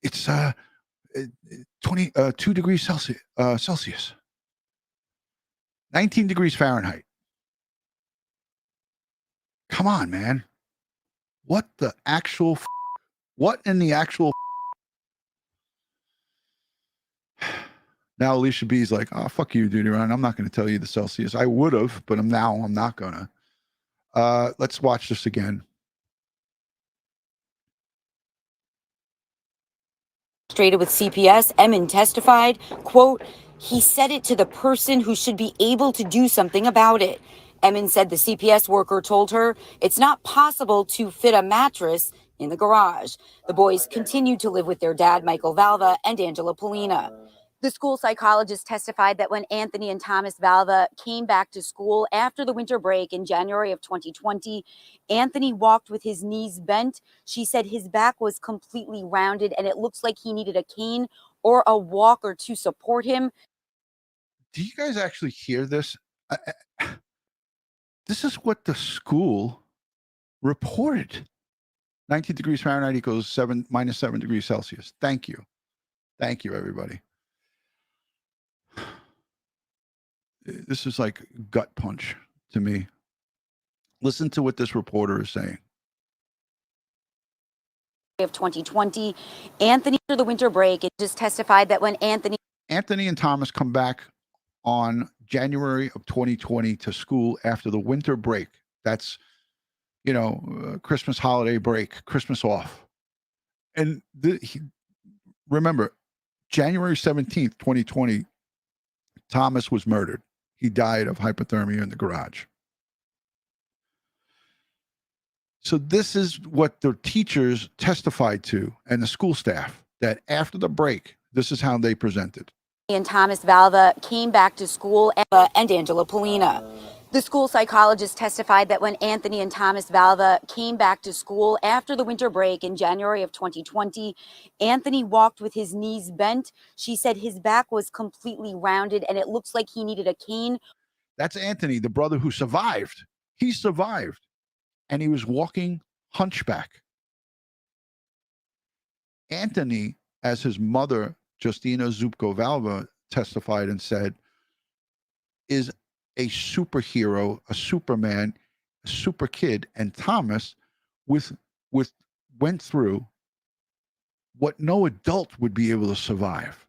It's 2 degrees Celsius. 19 degrees Fahrenheit. Come on, man. What the actual what in the actual Now Alicia B is like, oh, fuck you, DutyRon. I'm not going to tell you the Celsius. I would have, but I'm not going to. Let's watch this again. Frustrated with CPS, Emmon testified, quote, "He said it to the person who should be able to do something about it." Emmon said the CPS worker told her it's not possible to fit a mattress in the garage. The boys continued to live with their dad, Michael Valva, and Angela Polina. The school psychologist testified that when Anthony and Thomas Valva came back to school after the winter break in January of 2020, Anthony walked with his knees bent. She said his back was completely rounded and it looks like he needed a cane or a walker to support him. Do you guys actually hear this? This is what the school reported. 19 degrees Fahrenheit equals -7 degrees Celsius. Thank you. Thank you, everybody. This is like gut punch to me. Listen to what this reporter is saying. Of 2020, Anthony, after the winter break, it just testified that when Anthony and Thomas come back on January of 2020 to school after the winter break. That's, Christmas holiday break, Christmas off. And remember, January 17th, 2020, Thomas was murdered. He died of hypothermia in the garage. So this is what the teachers testified to and the school staff, that after the break, this is how they presented. And Thomas Valva came back to school, and Angela Polina. The school psychologist testified that when Anthony and Thomas Valva came back to school after the winter break in January of 2020, Anthony walked with his knees bent. She said his back was completely rounded and it looks like he needed a cane. That's Anthony, the brother who survived. He survived. And he was walking hunchback. Anthony, as his mother, Justyna Zubko-Valva, testified and said, is a superhero, a Superman, a super kid. And Thomas went through what no adult would be able to survive.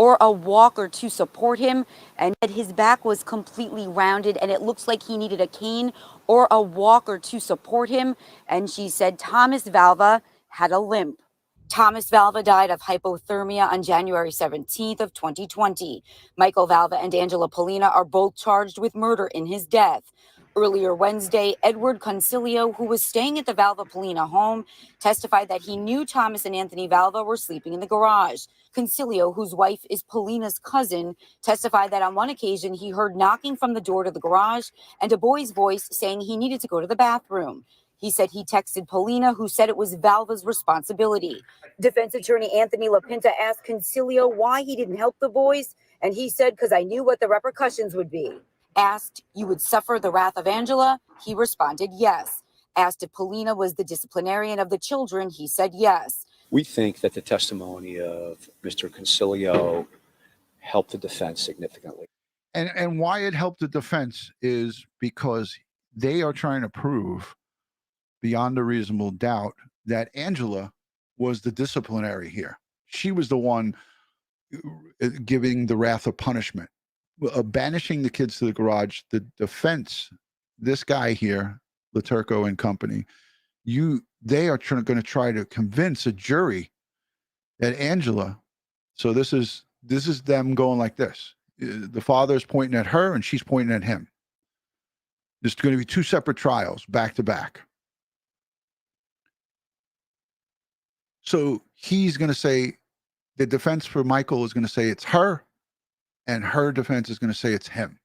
or a walker to support him, and that his back was completely rounded and it looks like he needed a cane or a walker to support him. And she said Thomas Valva had a limp. Thomas Valva died of hypothermia on January 17th of 2020. Michael Valva and Angela Polina are both charged with murder in his death. Earlier Wednesday, Edward Concilio, who was staying at the Valva Polina home, testified that he knew Thomas and Anthony Valva were sleeping in the garage. Concilio, whose wife is Polina's cousin, testified that on one occasion he heard knocking from the door to the garage and a boy's voice saying he needed to go to the bathroom. He said he texted Polina, who said it was Valva's responsibility. Defense attorney Anthony LaPinta asked Concilio why he didn't help the boys, and he said, because I knew what the repercussions would be. Asked, you would suffer the wrath of Angela? He responded, yes. Asked if Polina was the disciplinarian of the children, he said yes. We think that the testimony of Mr. Concilio helped the defense significantly. And why it helped the defense is because they are trying to prove beyond a reasonable doubt that Angela was the disciplinary here. She was the one giving the wrath of punishment, banishing the kids to the garage. The defense, this guy here, Laturco and company, they are going to try to convince a jury that Angela. So this is them going like this. The father's pointing at her and she's pointing at him. There's going to be two separate trials back to back. So he's going to say, the defense for Michael is going to say it's her, and her defense is going to say it's him.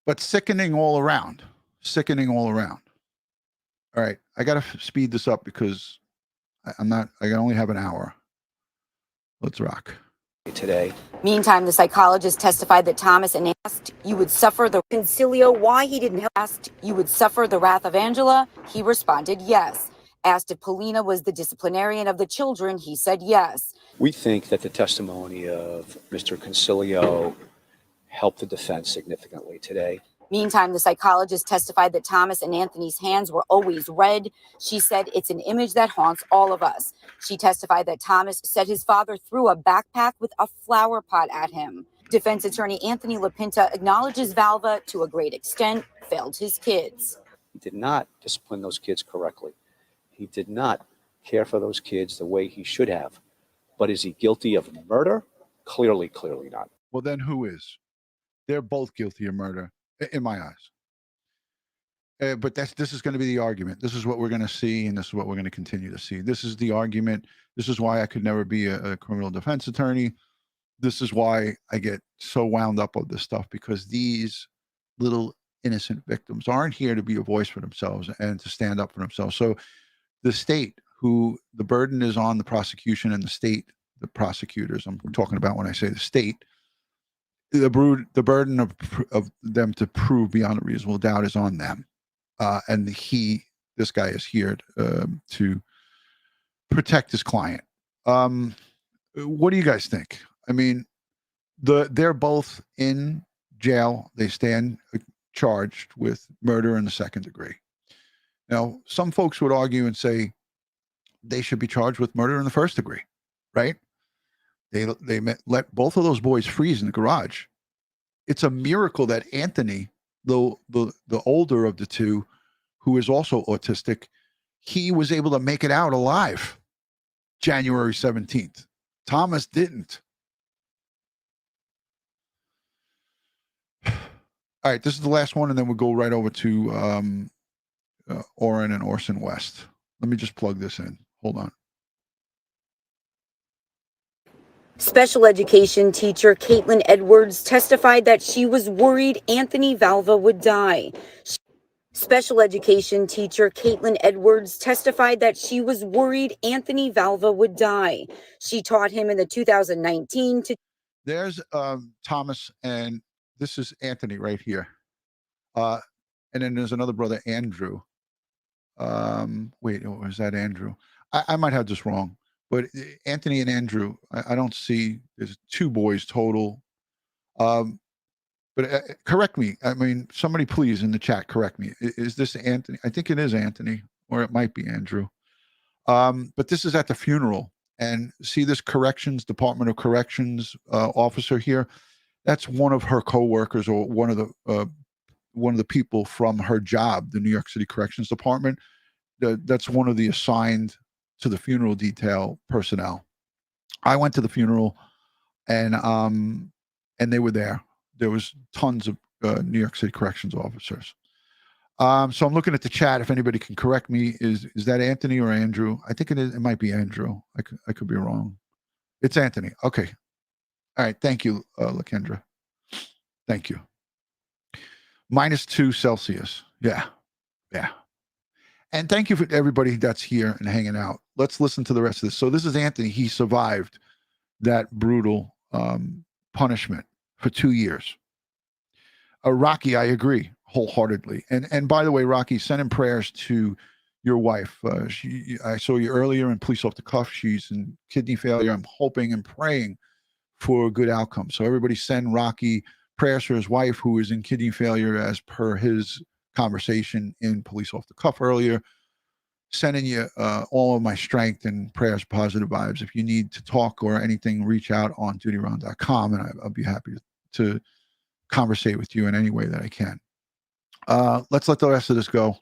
But sickening all around. All right, I got to speed this up because I only have an hour. Let's rock. Today. Meantime, the psychologist testified that Thomas and asked you would suffer the Concilio why he didn't help. Asked you would suffer the wrath of Angela? He responded yes. Asked if Polina was the disciplinarian of the children, he said yes. We think that the testimony of Mr. Concilio helped the defense significantly today. Meantime, the psychologist testified that Thomas and Anthony's hands were always red. She said it's an image that haunts all of us. She testified that Thomas said his father threw a backpack with a flower pot at him. Defense attorney Anthony LaPinta acknowledges Valva, to a great extent, failed his kids. He did not discipline those kids correctly. He did not care for those kids the way he should have. But is he guilty of murder? Clearly not. Well, then who is? They're both guilty of murder. In my eyes. But this is going to be the argument. This is what we're going to see, and this is what we're going to continue to see. This is the argument. This is why I could never be a criminal defense attorney. This is why I get so wound up with this stuff, because these little innocent victims aren't here to be a voice for themselves and to stand up for themselves. So the state, who the burden is on the prosecution, and the state, the prosecutors, I'm talking about when I say the state, the burden of them to prove beyond a reasonable doubt is on them, and this guy is here to protect his client. What do you guys think? I mean, they're both in jail. They stand charged with murder in the second degree. Now, some folks would argue and say they should be charged with murder in the first degree, right? They let both of those boys freeze in the garage. It's a miracle that Anthony, the older of the two, who is also autistic, he was able to make it out alive January 17th. Thomas didn't. All right, this is the last one, and then we'll go right over to Orrin and Orson West. Let me just plug this in. Hold on. Special education teacher Caitlin Edwards testified that she was worried Anthony Valva would die. Special education teacher Caitlin Edwards testified that she was worried Anthony Valva would die. She taught him in the 2019 to. There's Thomas, and this is Anthony right here. And then there's another brother, Andrew. Wait, was that Andrew? I might have this wrong. But Anthony and Andrew, I don't see, there's two boys total. But correct me. I mean, somebody please in the chat, correct me. Is this Anthony? I think it is Anthony, or it might be Andrew. But this is at the funeral. And see this Department of Corrections officer here? That's one of her coworkers, or one of the people from her job, the New York City Corrections Department. That's one of the assigned to the funeral detail personnel. I went to the funeral, and they were there. There was tons of New York City Corrections officers. So I'm looking at the chat. If anybody can correct me, is that Anthony or Andrew? I think it is. It might be Andrew. I could be wrong. It's Anthony. Okay. All right. Thank you, Lakendra. Thank you. -2 Celsius. Yeah. And thank you for everybody that's here and hanging out. Let's listen to the rest of this. So this is Anthony. He survived that brutal punishment for 2 years. Rocky, I agree wholeheartedly. And by the way, Rocky, send in prayers to your wife. I saw you earlier in Police Off the Cuff. She's in kidney failure. I'm hoping and praying for a good outcome. So everybody send Rocky prayers for his wife, who is in kidney failure, as per his conversation in Police Off the Cuff earlier. Sending you all of my strength and prayers, positive vibes. If you need to talk or anything, reach out on DutyRon.com, and I'll be happy to conversate with you in any way that I can. Let's let the rest of this go.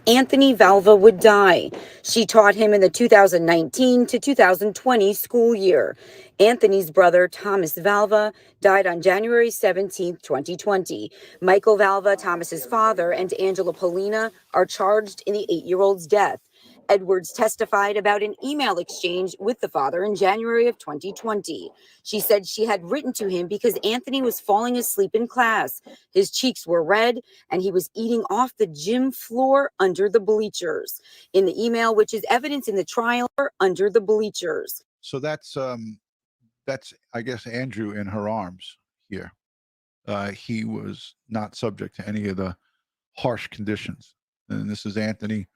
Anthony Valva would die. She taught him in the 2019 to 2020 school year. Anthony's brother, Thomas Valva, died on January 17, 2020. Michael Valva, Thomas's father, and Angela Polina are charged in the 8-year-old's death. Edwards testified about an email exchange with the father in January of 2020. She said she had written to him because Anthony was falling asleep in class. His cheeks were red, and he was eating off the gym floor under the bleachers. In the email, which is evidence in the trial, under the bleachers. So that's I guess Andrew in her arms here. He was not subject to any of the harsh conditions. And this is Anthony,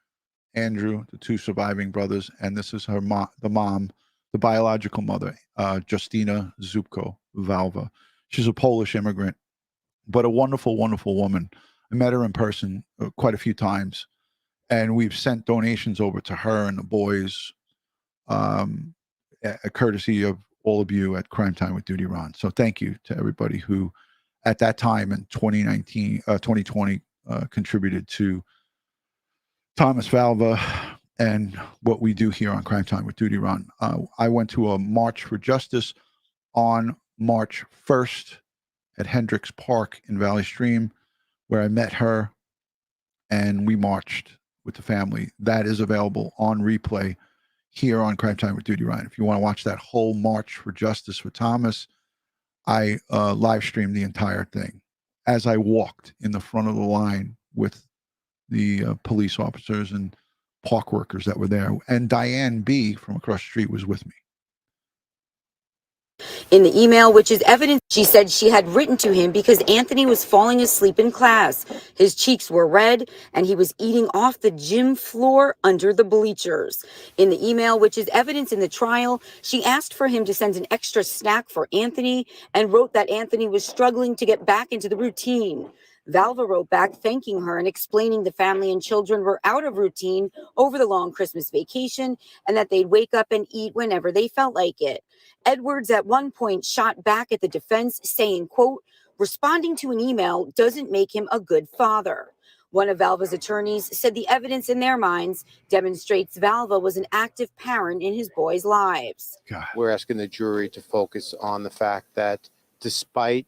Andrew, the 2 surviving brothers, and this is her mom, the biological mother, Justyna Zubko-Valva. She's a Polish immigrant, but a wonderful, wonderful woman. I met her in person quite a few times, and we've sent donations over to her and the boys, courtesy of all of you at Crime Time with DutyRon. So thank you to everybody who, at that time in 2020, contributed to Thomas Valva and what we do here on Crime Time with DutyRon. I went to a March for Justice on March 1st at Hendricks Park in Valley Stream, where I met her, and we marched with the family. That is available on replay here on Crime Time with DutyRon. If you want to watch that whole March for Justice for Thomas, I live streamed the entire thing as I walked in the front of the line with the police officers and park workers that were there. And Diane B. from across the street was with me. In the email, which is evidence, she said she had written to him because Anthony was falling asleep in class. His cheeks were red, and he was eating off the gym floor under the bleachers. In the email, which is evidence in the trial, she asked for him to send an extra snack for Anthony and wrote that Anthony was struggling to get back into the routine. Valva wrote back thanking her and explaining the family and children were out of routine over the long Christmas vacation and that they'd wake up and eat whenever they felt like it. Edwards at one point shot back at the defense, saying, quote, responding to an email doesn't make him a good father. One of Valva's attorneys said the evidence in their minds demonstrates Valva was an active parent in his boys' lives. God. We're asking the jury to focus on the fact that despite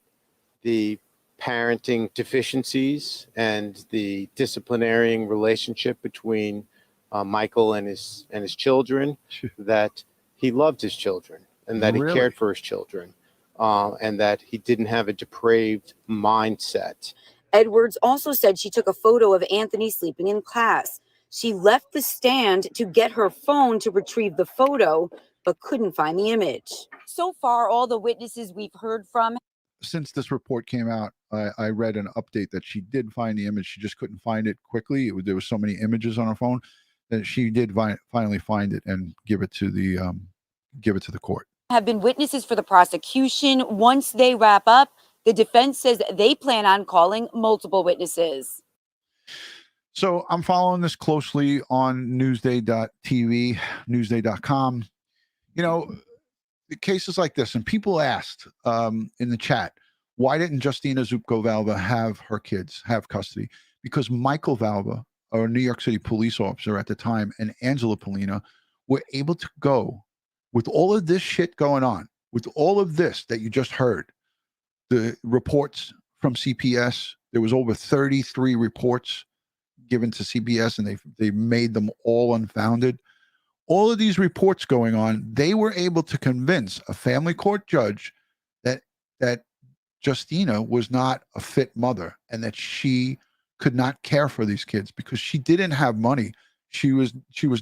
the parenting deficiencies and the disciplinary relationship between Michael and his children, that he loved his children and that he cared for his children, and that he didn't have a depraved mindset. Edwards also said she took a photo of Anthony sleeping in class. She left the stand to get her phone to retrieve the photo, but couldn't find the image. So far, all the witnesses we've heard from. Since this report came out, I read an update that she did find the image. She just couldn't find it quickly. There was so many images on her phone that she did finally find it and give it to the court. Have been witnesses for the prosecution. Once they wrap up, the defense says they plan on calling multiple witnesses. So I'm following this closely on Newsday.tv, Newsday.com. You know, cases like this, and people asked in the chat, why didn't Justyna Zubko-Valva have her kids, have custody? Because Michael Valva, a New York City police officer at the time, and Angela Polina were able to go with all of this shit going on, with all of this that you just heard, the reports from CPS, there was over 33 reports given to CPS, and they made them all unfounded. All of these reports going on, they were able to convince a family court judge that Justyna was not a fit mother and that she could not care for these kids because she didn't have money. She was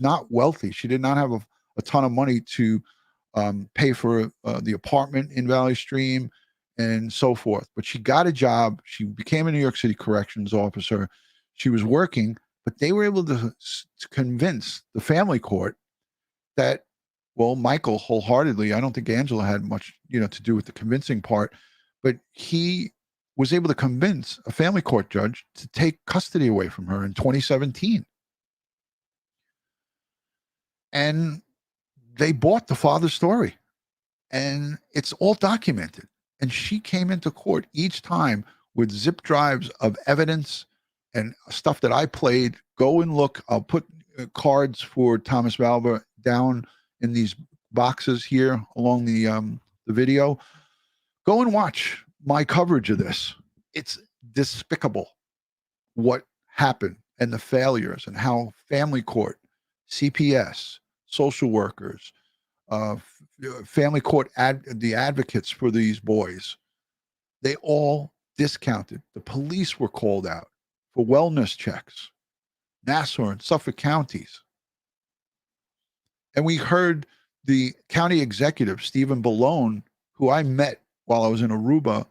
not wealthy. She did not have a ton of money to pay for the apartment in Valley Stream and so forth. But she got a job. She became a New York City corrections officer. She was working, but they were able to convince the family court that, well, Michael wholeheartedly, I don't think Angela had much, to do with the convincing part, but he was able to convince a family court judge to take custody away from her in 2017. And they bought the father's story, and it's all documented. And she came into court each time with zip drives of evidence and stuff that I played. Go and look. I'll put cards for Thomas Valva down in these boxes here along the video. Go and watch my coverage of this. It's despicable what happened and the failures and how family court, CPS, social workers, family court, the advocates for these boys, they all discounted. The police were called out for wellness checks, Nassau and Suffolk counties. And we heard the county executive, Stephen Ballone, who I met while I was in Aruba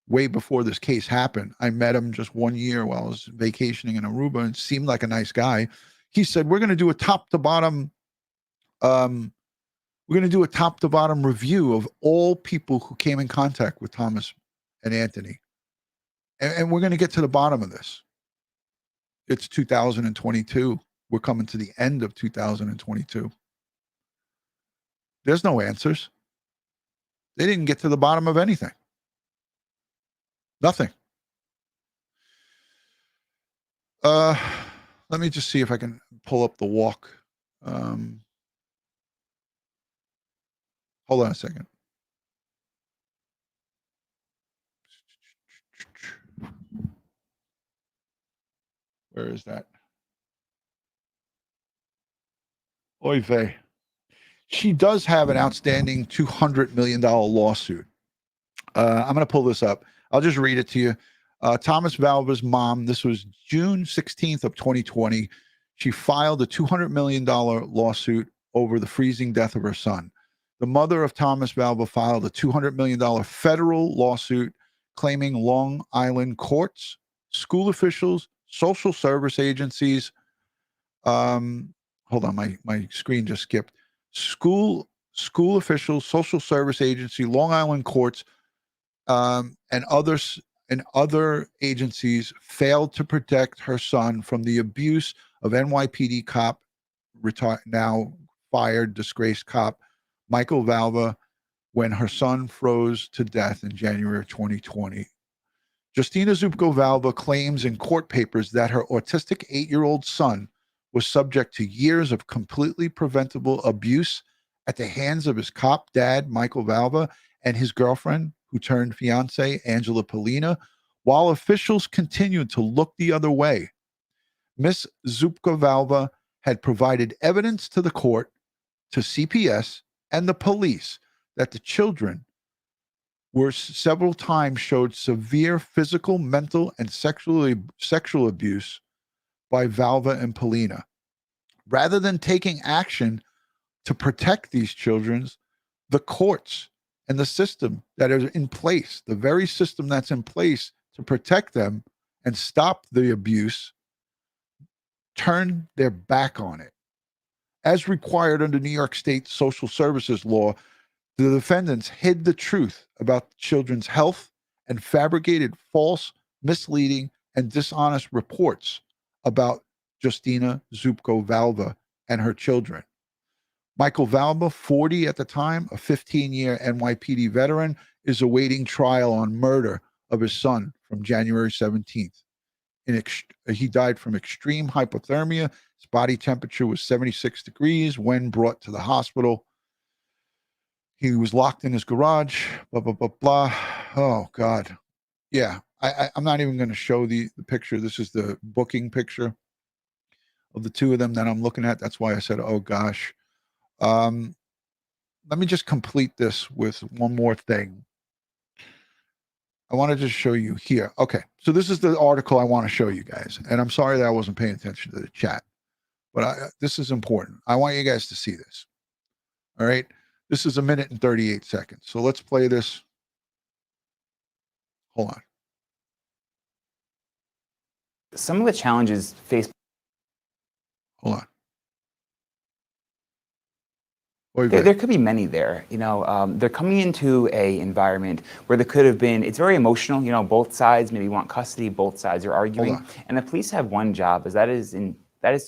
way before this case happened. I met him just 1 year while I was vacationing in Aruba and seemed like a nice guy. He said, we're going to do a top to bottom review of all people who came in contact with Thomas and Anthony. And we're going to get to the bottom of this. It's 2022. We're coming to the end of 2022. There's no answers. They didn't get to the bottom of anything. Nothing. Let me just see if I can pull up the walk. Hold on a second. Where is that? Oy vey. She does have an outstanding $200 million lawsuit. I'm going to pull this up. I'll just read it to you. Thomas Valva's mom, this was June 16th of 2020. She filed a $200 million lawsuit over the freezing death of her son. The mother of Thomas Valva filed a $200 million federal lawsuit claiming Long Island courts, school officials, social service agencies. Hold on, my screen just skipped. School officials, social service agency, Long Island courts, and other agencies failed to protect her son from the abuse of NYPD cop, now fired, disgraced cop Michael Valva when her son froze to death in January of 2020. Justyna Zubko-Valva claims in court papers that her autistic 8-year-old son was subject to years of completely preventable abuse at the hands of his cop dad, Michael Valva, and his girlfriend, who turned fiance, Angela Polina, while officials continued to look the other way. Miss Zubko-Valva had provided evidence to the court, to CPS, and the police that the children were several times showed severe physical, mental, and sexual abuse by Valva and Polina. Rather than taking action to protect these children, the courts and the system that is in place, the very system that's in place to protect them and stop the abuse, turned their back on it. As required under New York State social services law, the defendants hid the truth about children's health and fabricated false, misleading, and dishonest reports about Justyna Zubko-Valva and her children. Michael Valva, 40 at the time, a 15-year NYPD veteran, is awaiting trial on murder of his son from January 17th. He died from extreme hypothermia. His body temperature was 76 degrees when brought to the hospital. He was locked in his garage, blah, blah, blah, blah. Oh, God. Yeah, I'm not even going to show the picture. This is the booking picture of the two of them that I'm looking at. That's why I said, oh, gosh. Let me just complete this with one more thing. I wanted to show you here. Okay, so this is the article I want to show you guys. And I'm sorry that I wasn't paying attention to the chat. But this is important. I want you guys to see this. All right? This is 1 minute and 38 seconds. So let's play this. Hold on. Some of the challenges faced. Hold on. There could be many there. You know, they're coming into a environment where there could have been, it's very emotional, you know, both sides maybe want custody, both sides are arguing. And the police have one job, that is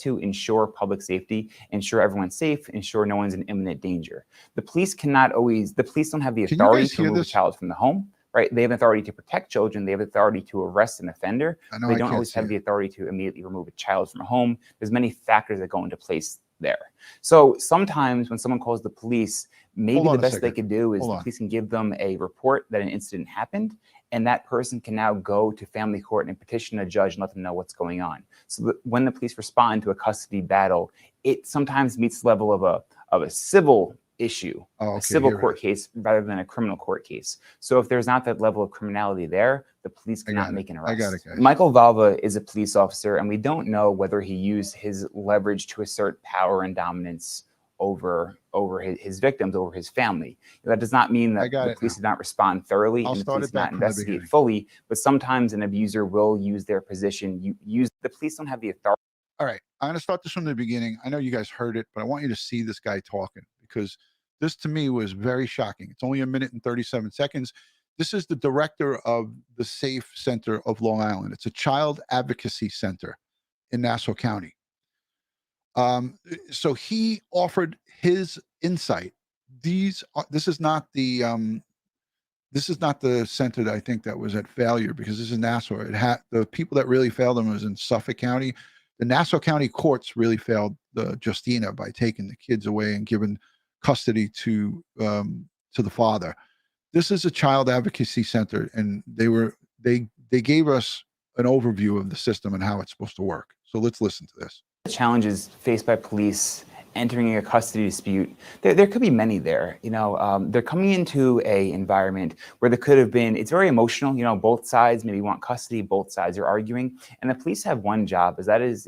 to ensure public safety, ensure everyone's safe, ensure no one's in imminent danger. The police don't have the authority to remove a child from the home, right? They have authority to protect children. They have authority to arrest an offender. They don't always have the authority to immediately remove a child from a home. There's many factors that go into place there. So sometimes when someone calls the police, maybe the best they could do is the police can give them a report that an incident happened, and that person can now go to family court and petition a judge and let them know what's going on. So that when the police respond to a custody battle, it sometimes meets the level of a civil issue, a civil court case rather than a criminal court case. So if there's not that level of criminality there, the police cannot make an arrest. I got it, guys. Michael Valva is a police officer, and we don't know whether he used his leverage to assert power and dominance over his victims, over his family. That does not mean that the police did not respond thoroughly and the police did not investigate fully, but sometimes an abuser will use their position. The police don't have the authority. All right, I'm going to start this from the beginning. I know you guys heard it, but I want you to see this guy talking, because this to me was very shocking. It's only 1 minute and 37 seconds. This is the director of the SAFE Center of Long Island. It's a child advocacy center in Nassau County. So he offered his insight. This is not the center that I think that was at failure, because this is Nassau. The people that really failed them was in Suffolk County. The Nassau County courts really failed Justyna by taking the kids away and giving custody to the father. This is a child advocacy center, and they gave us an overview of the system and how it's supposed to work. So let's listen to this. The challenges faced by police entering a custody dispute, there could be many there. You know, they're coming into a environment where there could have been, it's very emotional, you know, both sides maybe want custody, both sides are arguing, and the police have one job, that is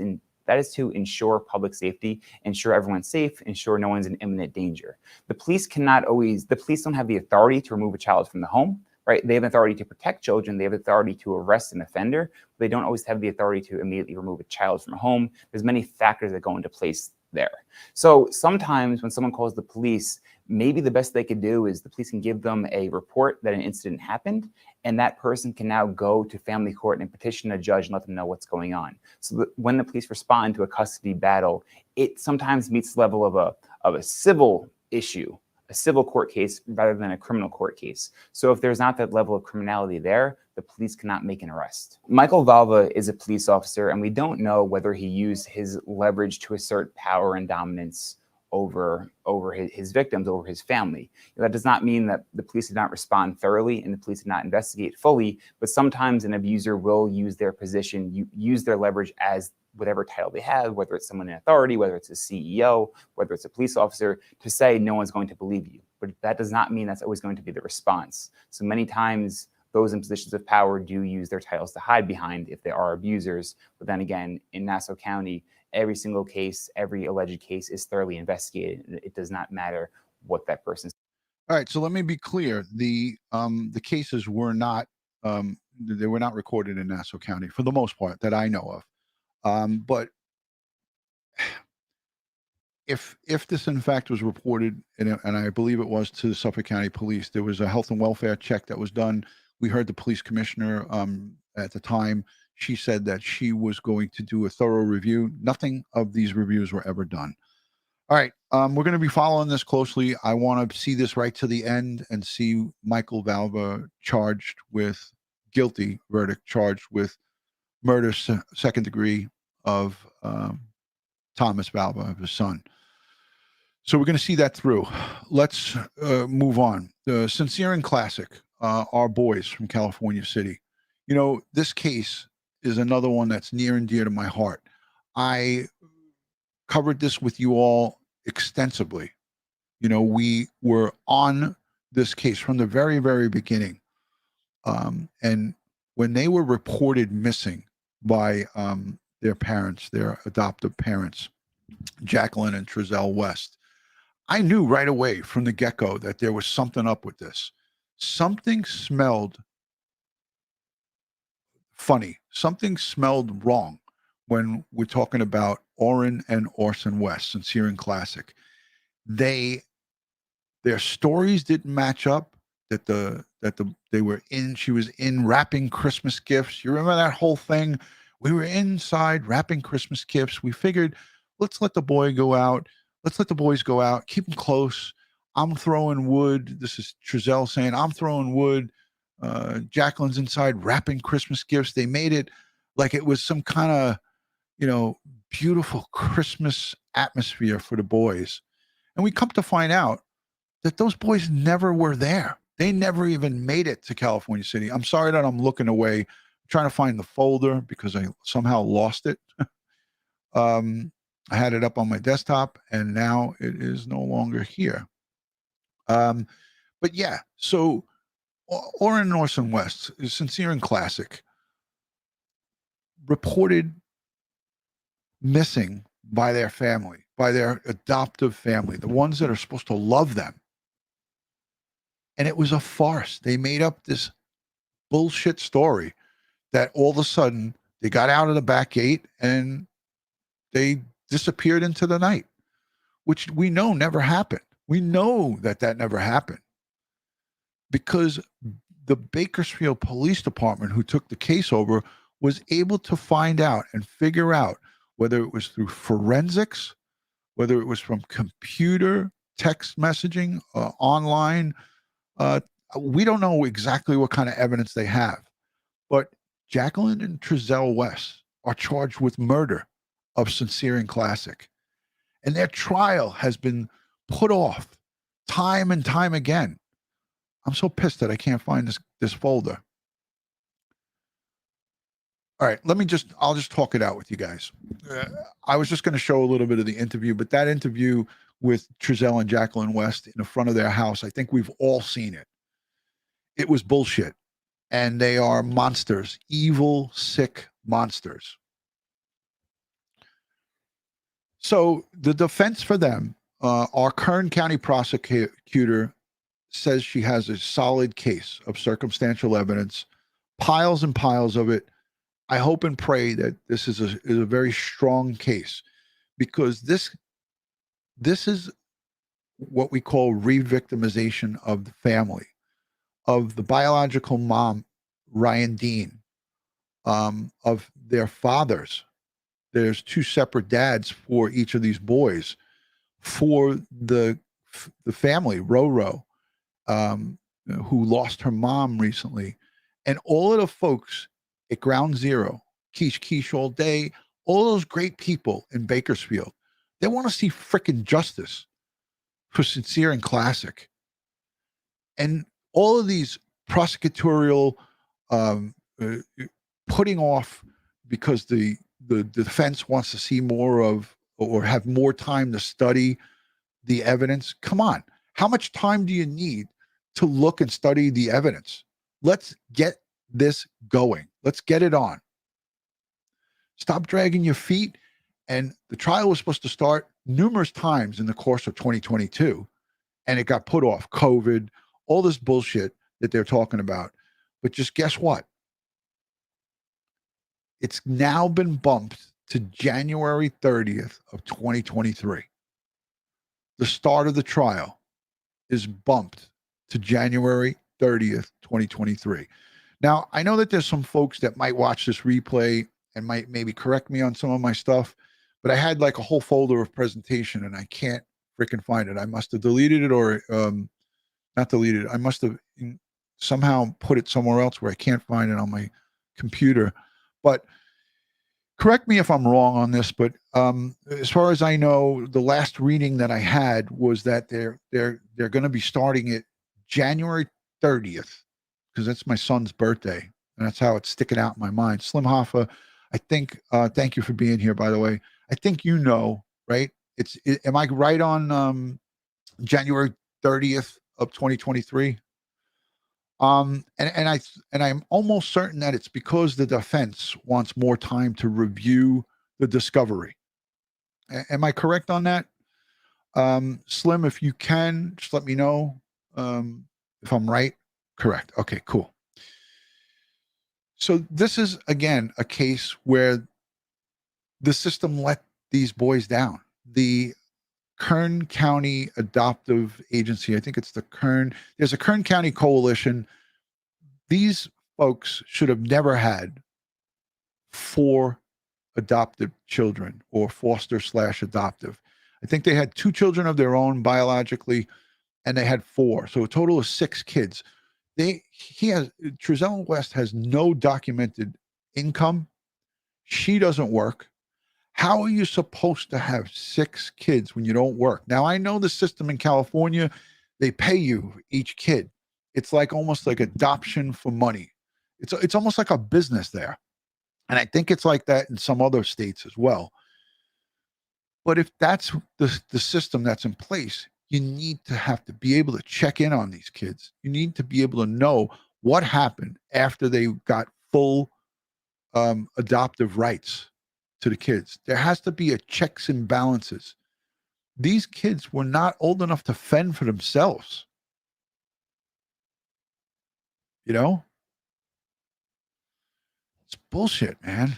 to ensure public safety, ensure everyone's safe, ensure no one's in imminent danger. The police don't have the authority to remove a child from the home, right? They have authority to protect children. They have authority to arrest an offender. But they don't always have the authority to immediately remove a child from a home. There's many factors that go into place there. So sometimes when someone calls the police, maybe the best they could do is the police can give them a report that an incident happened, and that person can now go to family court and petition a judge and let them know what's going on. So that when the police respond to a custody battle, it sometimes meets the level of a civil issue, a civil court case rather than a criminal court case. So if there's not that level of criminality there, the police cannot make an arrest. Michael Valva is a police officer, and we don't know whether he used his leverage to assert power and dominance over his victims, over his family. That does not mean that the police did not respond thoroughly and the police did not investigate fully, but sometimes an abuser will use their position, use their leverage as whatever title they have, whether it's someone in authority, whether it's a CEO, whether it's a police officer, to say no one's going to believe you. But that does not mean that's always going to be the response. So many times those in positions of power do use their titles to hide behind if they are abusers. But then again, in Nassau County, every single case, every alleged case is thoroughly investigated. It does not matter what that person's. All right, so let me be clear. The cases were not they were not recorded in Nassau County for the most part that I know of. But if this in fact was reported, and I believe it was to the Suffolk County Police, there was a health and welfare check that was done. We heard the police commissioner at the time. She said that she was going to do a thorough review. Nothing of these reviews were ever done. All right, we're going to be following this closely. I want to see this right to the end and see Michael Valva guilty verdict, charged with murder, second degree of Thomas Valva, of his son. So we're going to see that through. Let's move on. The Sincere and Classic, our boys from California City. You know, this case is another one that's near and dear to my heart. I covered this with you all extensively. You know, we were on this case from the very, very beginning. And when they were reported missing by their parents, their adoptive parents, Jacqueline and Trezell West, I knew right away from the get-go that there was something up with this. Something smelled funny. Something smelled wrong when we're talking about Orrin and Orson West, Sincere and Classic. Their stories didn't match up. She was in wrapping Christmas gifts. You remember that whole thing? We were inside wrapping Christmas gifts. We figured, let's let the boys go out. Keep them close. I'm throwing wood. This is Trezell saying, I'm throwing wood. Jacqueline's inside wrapping Christmas gifts. They made it like it was some kind of, beautiful Christmas atmosphere for the boys. And we come to find out that those boys never were there. They never even made it to California City. I'm sorry that I'm looking away. I'm trying to find the folder because I somehow lost it. I had it up on my desktop and now it is no longer here. But yeah, so Orrin and Orson West, Sincere and Classic, reported missing by their family, by their adoptive family, the ones that are supposed to love them. And it was a farce. They made up this bullshit story that all of a sudden they got out of the back gate and they disappeared into the night, which we know never happened. We know that never happened because the Bakersfield Police Department, who took the case over, was able to find out and figure out whether it was through forensics, whether it was from computer, text messaging, online. We don't know exactly what kind of evidence they have, but Jacqueline and Trezell West are charged with murder of Sincere and Classic. And their trial has been put off time and time again. I'm so pissed that I can't find this folder. All right, I'll just talk it out with you guys. I was just going to show a little bit of the interview, but that interview with Trezell and Jacqueline West in the front of their house, I think we've all seen it. It was bullshit. And they are monsters, evil, sick monsters. So the defense for them, our Kern County prosecutor says she has a solid case of circumstantial evidence, piles and piles of it. I hope and pray that this is a very strong case because this is what we call re-victimization of the family, of the biological mom, Ryan Dean, of their fathers. There's two separate dads for each of these boys. For the family, Roro, who lost her mom recently, and all of the folks at Ground Zero, Quiche all day, all those great people in Bakersfield, they want to see frickin' justice for Sincere and Classic. And all of these prosecutorial putting off because the defense wants to see more of or have more time to study the evidence. Come on. How much time do you need to look and study the evidence? Let's get this going. Let's get it on. Stop dragging your feet. And the trial was supposed to start numerous times in the course of 2022, and it got put off. COVID, all this bullshit that they're talking about. But just guess what? It's now been bumped to January 30th of 2023. The start of the trial is bumped to January 30th, 2023. Now, I know that there's some folks that might watch this replay and might maybe correct me on some of my stuff, but I had like a whole folder of presentation and I can't freaking find it. I must have deleted it or not deleted it. I must have somehow put it somewhere else where I can't find it on my computer. But correct me if I'm wrong on this, but as far as I know, the last reading that I had was that they're going to be starting it January 30th, because that's my son's birthday, and that's how it's sticking out in my mind. Slim Hoffa, I think. Thank you for being here, by the way. I think you know, right? Am I right on January 30th of 2023? And I'm almost certain that it's because the defense wants more time to review the discovery. Am I correct on that? Slim, if you can, just let me know if I'm right. Correct. Okay, cool. So this is, again, a case where the system let these boys down. The Kern County Adoptive Agency, I think it's the there's a Kern County Coalition. These folks should have never had 4 adopted children or foster/adoptive. I think they had 2 children of their own biologically, and they had 4. So a total of 6 kids. Trezell West has no documented income. She doesn't work. How are you supposed to have 6 kids when you don't work? Now, I know the system in California, they pay you each kid. It's like almost like adoption for money. It's almost like a business there. And I think it's like that in some other states as well. But if that's the system that's in place, you need to have to be able to check in on these kids. You need to be able to know what happened after they got full adoptive rights to the kids. There has to be a checks and balances. These kids were not old enough to fend for themselves. You know? It's bullshit, man.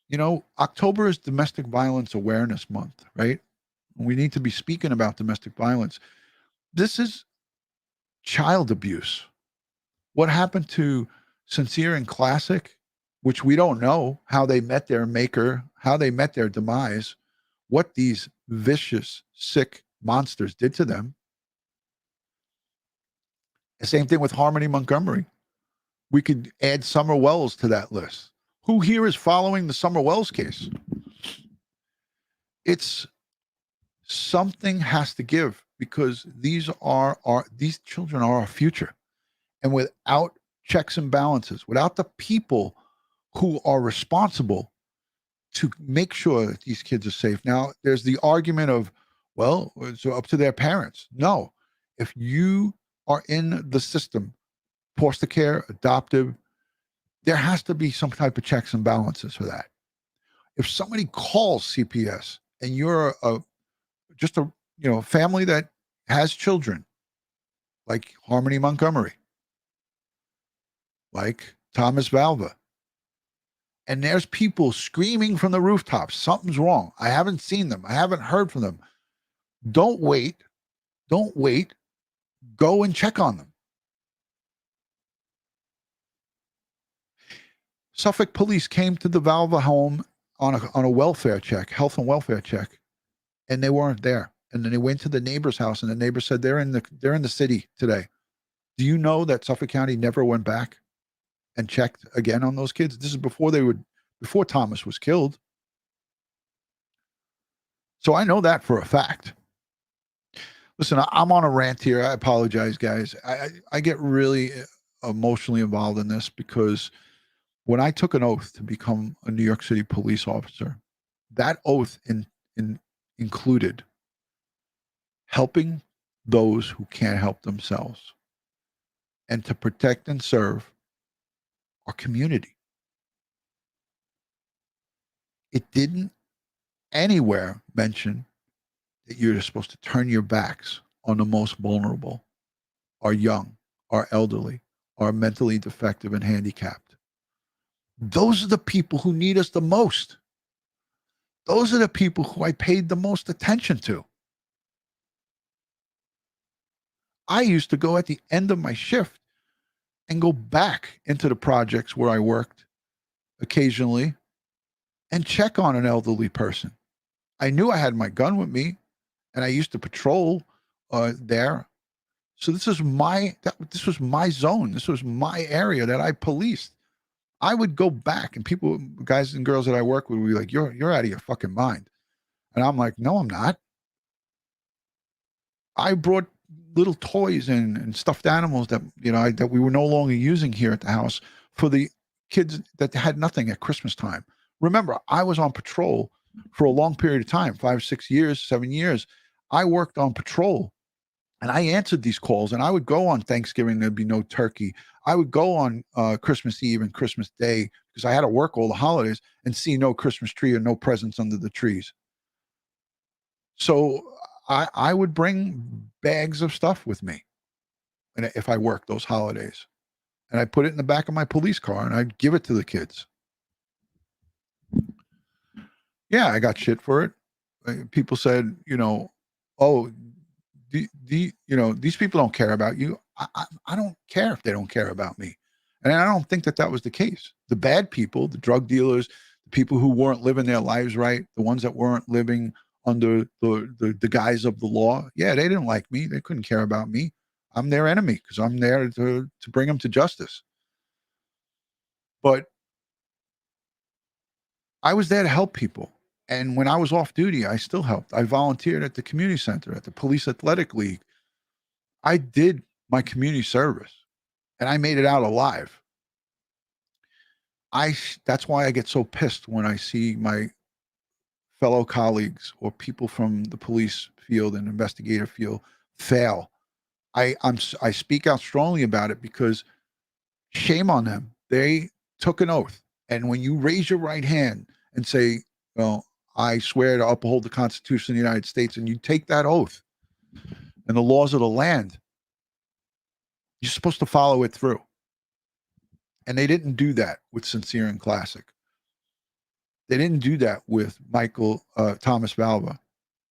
You know, October is Domestic Violence Awareness Month, right? We need to be speaking about domestic violence. This is child abuse. What happened to Sincere and Classic, which we don't know how they met their maker, how they met their demise, what these vicious, sick monsters did to them. The same thing with Harmony Montgomery. We could add Summer Wells to that list. Who here is following the Summer Wells case? It's something has to give, because these children are our future. And without checks and balances, without the people who are responsible to make sure that these kids are safe. Now, there's the argument of, well, it's up to their parents. No, if you are in the system, foster care, adoptive, there has to be some type of checks and balances for that. If somebody calls CPS and you're just a family that has children, like Harmony Montgomery, like Thomas Valva, and there's people screaming from the rooftops, something's wrong. I haven't seen them. I haven't heard from them. Don't wait. Don't wait. Go and check on them. Suffolk police came to the Valva home on a welfare check, health and welfare check, and they weren't there. And then they went to the neighbor's house, and the neighbor said they're in the city today. Do you know that Suffolk County never went back and checked again on those kids? This is before Thomas was killed. So I know that for a fact. Listen, I'm on a rant here. I apologize, guys. I get really emotionally involved in this because when I took an oath to become a New York City police officer, that oath included helping those who can't help themselves and to protect and serve our community. It didn't anywhere mention that you're supposed to turn your backs on the most vulnerable, our young, our elderly, our mentally defective and handicapped. Those are the people who need us the most. Those are the people who I paid the most attention to. I used to go at the end of my shift and go back into the projects where I worked occasionally and check on an elderly person. I knew I had my gun with me, and I used to patrol there. So this was my zone. This was my area that I policed. I would go back, and people, guys and girls that I work with, would be like, "You're out of your fucking mind," and I'm like, "No, I'm not." I brought little toys and stuffed animals that that we were no longer using here at the house for the kids that had nothing at Christmas time. Remember, I was on patrol for a long period of time, 5, 6 years, 7 years. I worked on patrol, and I answered these calls, and I would go on Thanksgiving. There'd be no turkey. I would go on Christmas Eve and Christmas Day because I had to work all the holidays and see no Christmas tree or no presents under the trees. So I would bring bags of stuff with me, and if I worked those holidays, and I put it in the back of my police car, and I'd give it to the kids. Yeah, I got shit for it. People said, "Oh, these people don't care about you." I don't care if they don't care about me, and I don't think that was the case. The bad people, the drug dealers, the people who weren't living their lives right, the ones that weren't living under the guise of the law, yeah, they didn't like me. They couldn't care about me. I'm their enemy because I'm there to bring them to justice. But I was there to help people. And when I was off duty, I still helped. I volunteered at the community center, at the Police Athletic League. I did my community service, and I made it out alive. That's why I get so pissed when I see my fellow colleagues or people from the police field and investigative field fail. I speak out strongly about it because shame on them. They took an oath. And when you raise your right hand and say, well, I swear to uphold the Constitution of the United States, and you take that oath and the laws of the land, you're supposed to follow it through. And they didn't do that with Sincere and Classic. They didn't do that with Thomas Valva.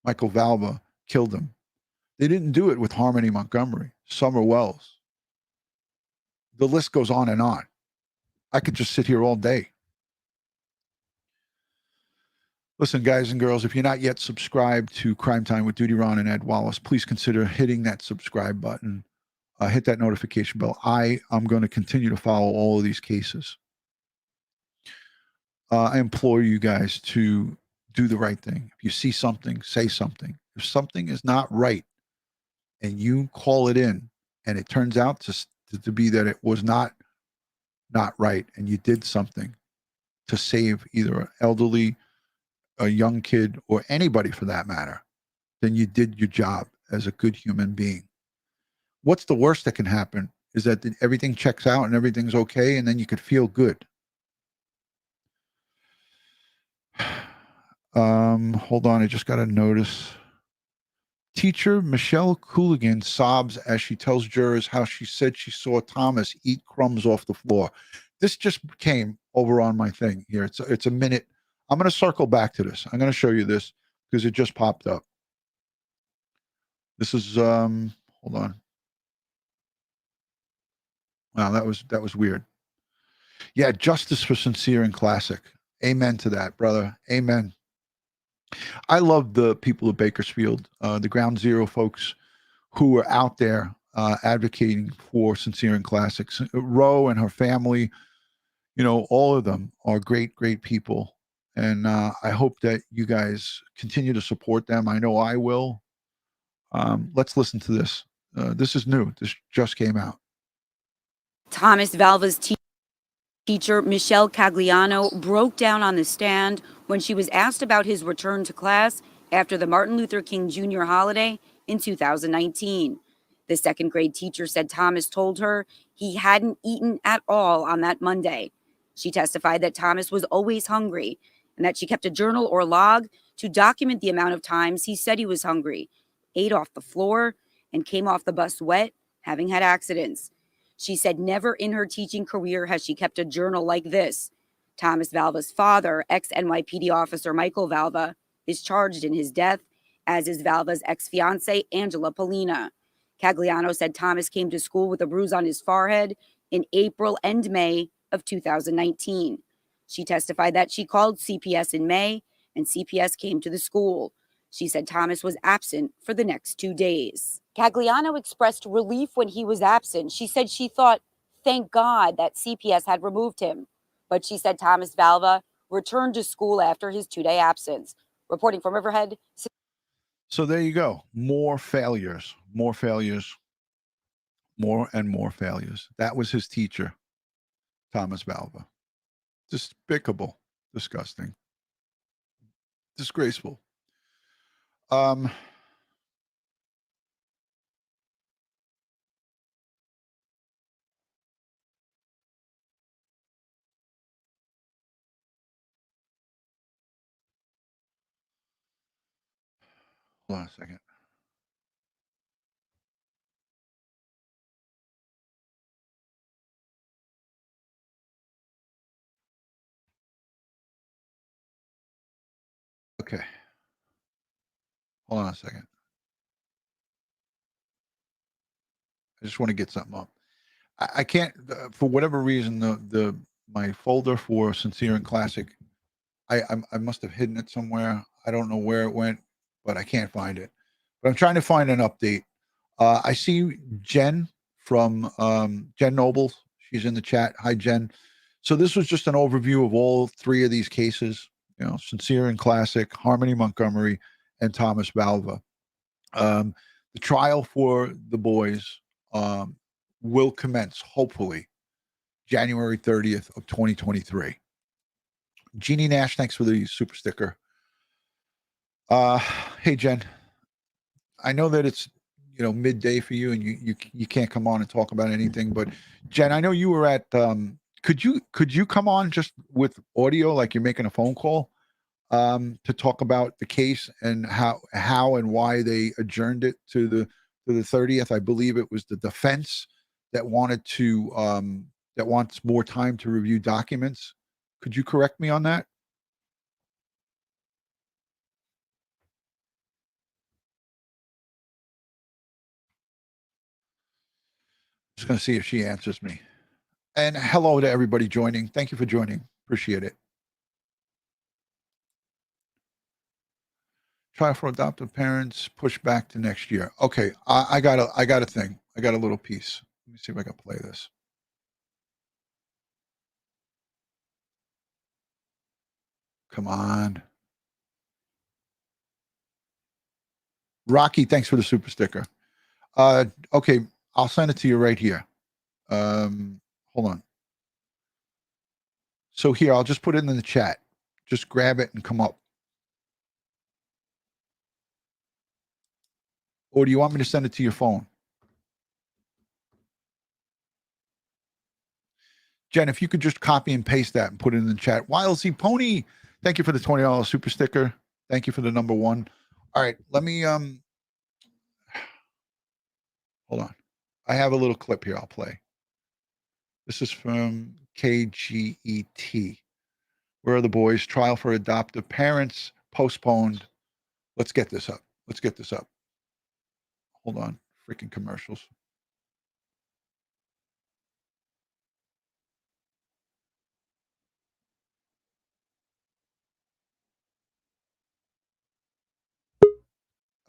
Michael Valva killed him. They didn't do it with Harmony Montgomery, Summer Wells. The list goes on and on. I could just sit here all day. Listen, guys and girls, if you're not yet subscribed to Crime Time with DutyRon and Ed Wallace, please consider hitting that subscribe button. Hit that notification bell. I am going to continue to follow all of these cases. I implore you guys to do the right thing. If you see something, say something. If something is not right and you call it in and it turns out to be that it was not right and you did something to save either an elderly, a young kid, or anybody for that matter, then you did your job as a good human being. What's the worst that can happen is that everything checks out and everything's okay, and then you could feel good. Hold on, I just got a notice. Teacher Michelle Cooligan sobs as she tells jurors how she said she saw Thomas eat crumbs off the floor. This just came over on my thing here. It's a minute. I'm going to circle back to this. I'm going to show you this because it just popped up. This is hold on. Wow, that was weird. Yeah, justice for Sincere and Classic. Amen to that, brother. Amen. I love the people of Bakersfield, the Ground Zero folks who are out there advocating for Sincere and Classics. Ro and her family, all of them are great, great people. And I hope that you guys continue to support them. I know I will. Let's listen to this. This is new. This just came out. Thomas Valva's teacher, Michelle Cagliano, broke down on the stand when she was asked about his return to class after the Martin Luther King Jr. holiday in 2019. The second grade teacher said Thomas told her he hadn't eaten at all on that Monday. She testified that Thomas was always hungry and that she kept a journal or log to document the amount of times he said he was hungry, ate off the floor, and came off the bus wet, having had accidents. She said never in her teaching career has she kept a journal like this. Thomas Valva's father, ex-NYPD officer Michael Valva, is charged in his death, as is Valva's ex-fiancée, Angela Polina. Cagliano said Thomas came to school with a bruise on his forehead, in April and May of 2019. She testified that she called CPS in May and CPS came to the school. She said Thomas was absent for the next 2 days. Cagliano expressed relief when he was absent. She said she thought, thank God that CPS had removed him. But she said Thomas Valva returned to school after his 2-day absence. Reporting from Riverhead. So there you go. More failures, more and more failures. That was his teacher, Thomas Valva. Despicable, disgusting, disgraceful. Hold on a second. Okay. Hold on a second. I just want to get something up. I can't, for whatever reason, my folder for Sincere and Classic, I must have hidden it somewhere. I don't know where it went, but I can't find it. But I'm trying to find an update. I see Jen from Jen Nobles. She's in the chat. Hi, Jen. So this was just an overview of all three of these cases, you know, Sincere and Classic, Harmony Montgomery, and Thomas Valva. The trial for the boys will commence, hopefully, January 30th of 2023. Jeannie Nash, thanks for the super sticker. Hey, Jen. I know that it's, you know, midday for you and you can't come on and talk about anything, but Jen, I know you were at could you come on just with audio, like you're making a phone call, to talk about the case and how and why they adjourned it to the 30th. I believe it was the defense that wanted to that wants more time to review documents. Could you correct me on that? Just going to see if she answers me. And hello to everybody joining. Thank you for joining. Appreciate it. Trial for adoptive parents pushed back to next year. Okay, I got a thing. I got a little piece. Let me see if I can play this. Come on. Rocky, thanks for the super sticker. Okay, I'll send it to you right here. Hold on. So here, I'll just put it in the chat. Just grab it and come up. Or do you want me to send it to your phone? Jen, if you could just copy and paste that and put it in the chat. YLC Pony, thank you for the $20 super sticker. Thank you for the number one. All right, let me hold on. I have a little clip here I'll play. This is from KGET. Where are the boys? Trial for adoptive parents postponed. Let's get this up. Let's get this up. Hold on. Freaking commercials.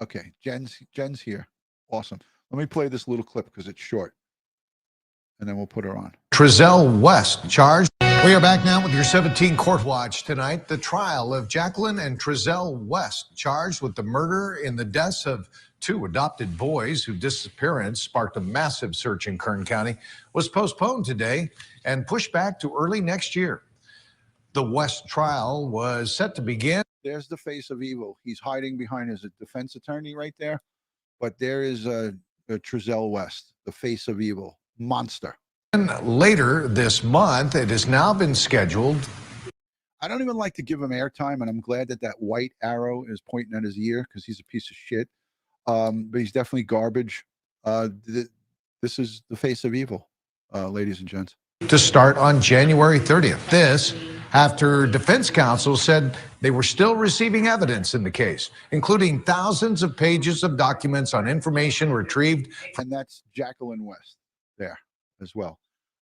Okay, Jen's here. Awesome. Let me play this little clip because it's short. And then we'll put her on. Trezell West charged. We are back now with your 17 Court Watch tonight. The trial of Jacqueline and Trezell West, charged with the murder in the deaths of two adopted boys whose disappearance sparked a massive search in Kern County, was postponed today and pushed back to early next year. The West trial was set to begin. There's the face of evil. He's hiding behind his defense attorney right there. But there is a Trezell West, the face of evil. Monster. And later this month, it has now been scheduled. I don't even like to give him airtime, and I'm glad that that white arrow is pointing at his ear because he's a piece of shit. But he's definitely garbage. This is the face of evil, ladies and gents. To start on January 30th. This after defense counsel said they were still receiving evidence in the case, including thousands of pages of documents on information retrieved. And that's Jacqueline West there as well.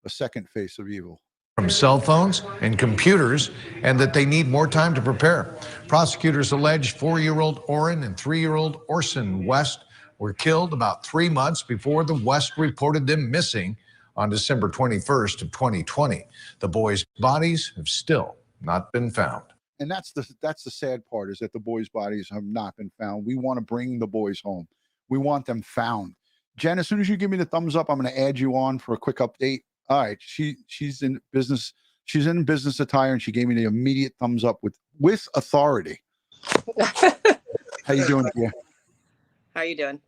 a second face of evil. From cell phones and computers, and that they need more time to prepare. Prosecutors allege 4-year-old Orrin and 3-year-old Orson West were killed about 3 months before the West reported them missing on December 21st of 2020. The boys' bodies have still not been found. And that's the sad part, is that the boys' bodies have not been found. We want to bring the boys home. We want them found. Jen, as soon as you give me the thumbs up, I'm going to add you on for a quick update. All right, she's in business. She's in business attire, and she gave me the immediate thumbs up with authority. How you doing, Jen? How you doing?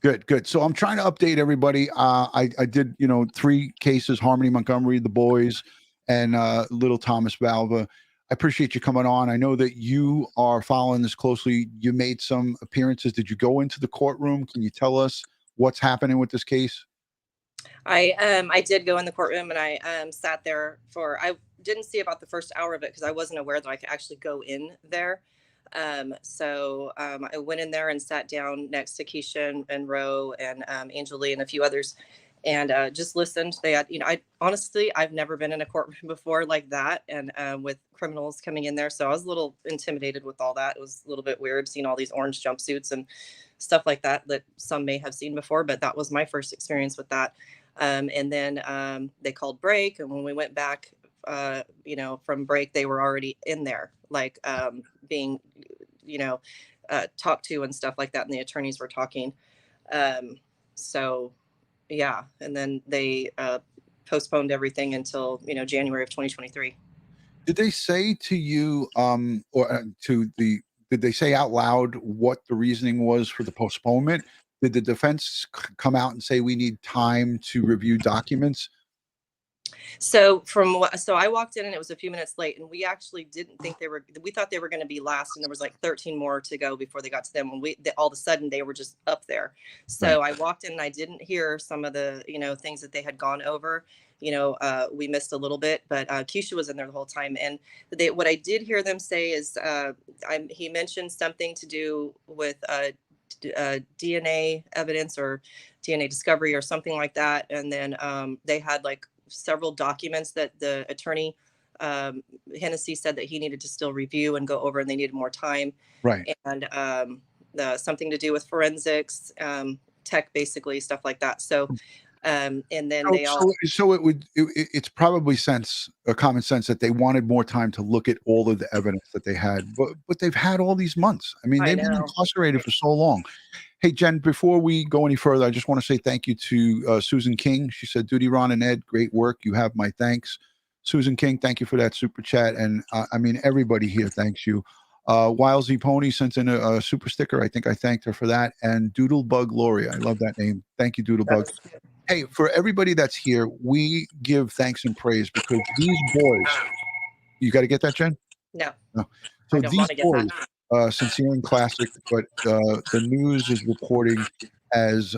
Good. So I'm trying to update everybody. I did, 3 cases: Harmony Montgomery, the boys, and little Thomas Valva. I appreciate you coming on. I know that you are following this closely. You made some appearances. Did you go into the courtroom? Can you tell us what's happening with this case? I did go in the courtroom, and I sat there I didn't see about the first hour of it because I wasn't aware that I could actually go in there. So I went in there and sat down next to Keisha and Roe and Angel Lee and a few others, and just listened. They had, I've never been in a courtroom before like that, and with criminals coming in there. So I was a little intimidated with all that. It was a little bit weird seeing all these orange jumpsuits and stuff like that some may have seen before, but that was my first experience with that. And then they called break, and when we went back, from break, they were already in there, like being, talked to and stuff like that, and the attorneys were talking. So, yeah, and then they postponed everything until January of 2023. Did they say to you, did they say out loud what the reasoning was for the postponement? Did the defense come out and say we need time to review documents? So I walked in and it was a few minutes late, and we actually didn't think we thought they were going to be last, and there was like 13 more to go before they got to them. When all of a sudden they were just up there. So I walked in and I didn't hear some of the, things that they had gone over. We missed a little bit, but Keisha was in there the whole time. And what I did hear them say is he mentioned something to do with DNA evidence or DNA discovery or something like that. And then they had like several documents that the attorney Hennessy said that he needed to still review and go over, and they needed more time. Right. And something to do with forensics, tech, basically stuff like that. So and then it's probably common sense that they wanted more time to look at all of the evidence that they had, but they've had all these months. I mean, they've been incarcerated for so long. Hey, Jen, before we go any further, I just want to say thank you to Susan King. She said, DutyRon and Ed, great work. You have my thanks. Susan King, thank you for that super chat. And everybody here thanks you. Wild Z Pony sent in a super sticker. I think I thanked her for that. And Doodlebug Lori, I love that name. Thank you, Doodlebug. Hey, for everybody that's here, we give thanks and praise because these boys, you got to get that, Jen? No. So these boys, sincere and classic, but the news is reporting as,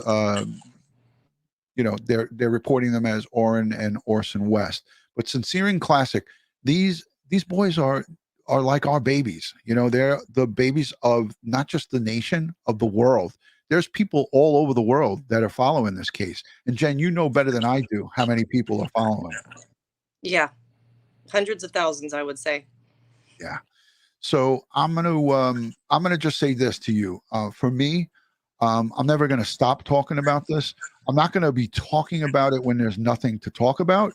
they're reporting them as Orrin and Orson West. But sincere and classic, these boys are like our babies. They're the babies of not just the nation, of the world. There's people all over the world that are following this case. And Jen, you know better than I do how many people are following. Yeah. Hundreds of thousands, I would say. Yeah. So I'm gonna just say this to you. For me, I'm never gonna stop talking about this. I'm not gonna be talking about it when there's nothing to talk about.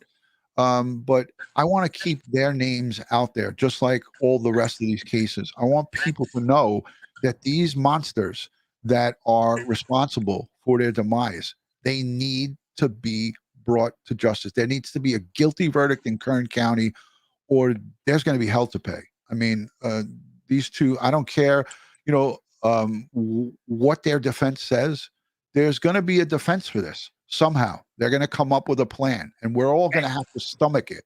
But I want to keep their names out there, just like all the rest of these cases. I want people to know that these monsters that are responsible for their demise, they need to be brought to justice. There needs to be a guilty verdict in Kern County, or there's going to be hell to pay. I mean, these two, I don't care, what their defense says. There's going to be a defense for this. Somehow they're going to come up with a plan, and we're all going to have to stomach it.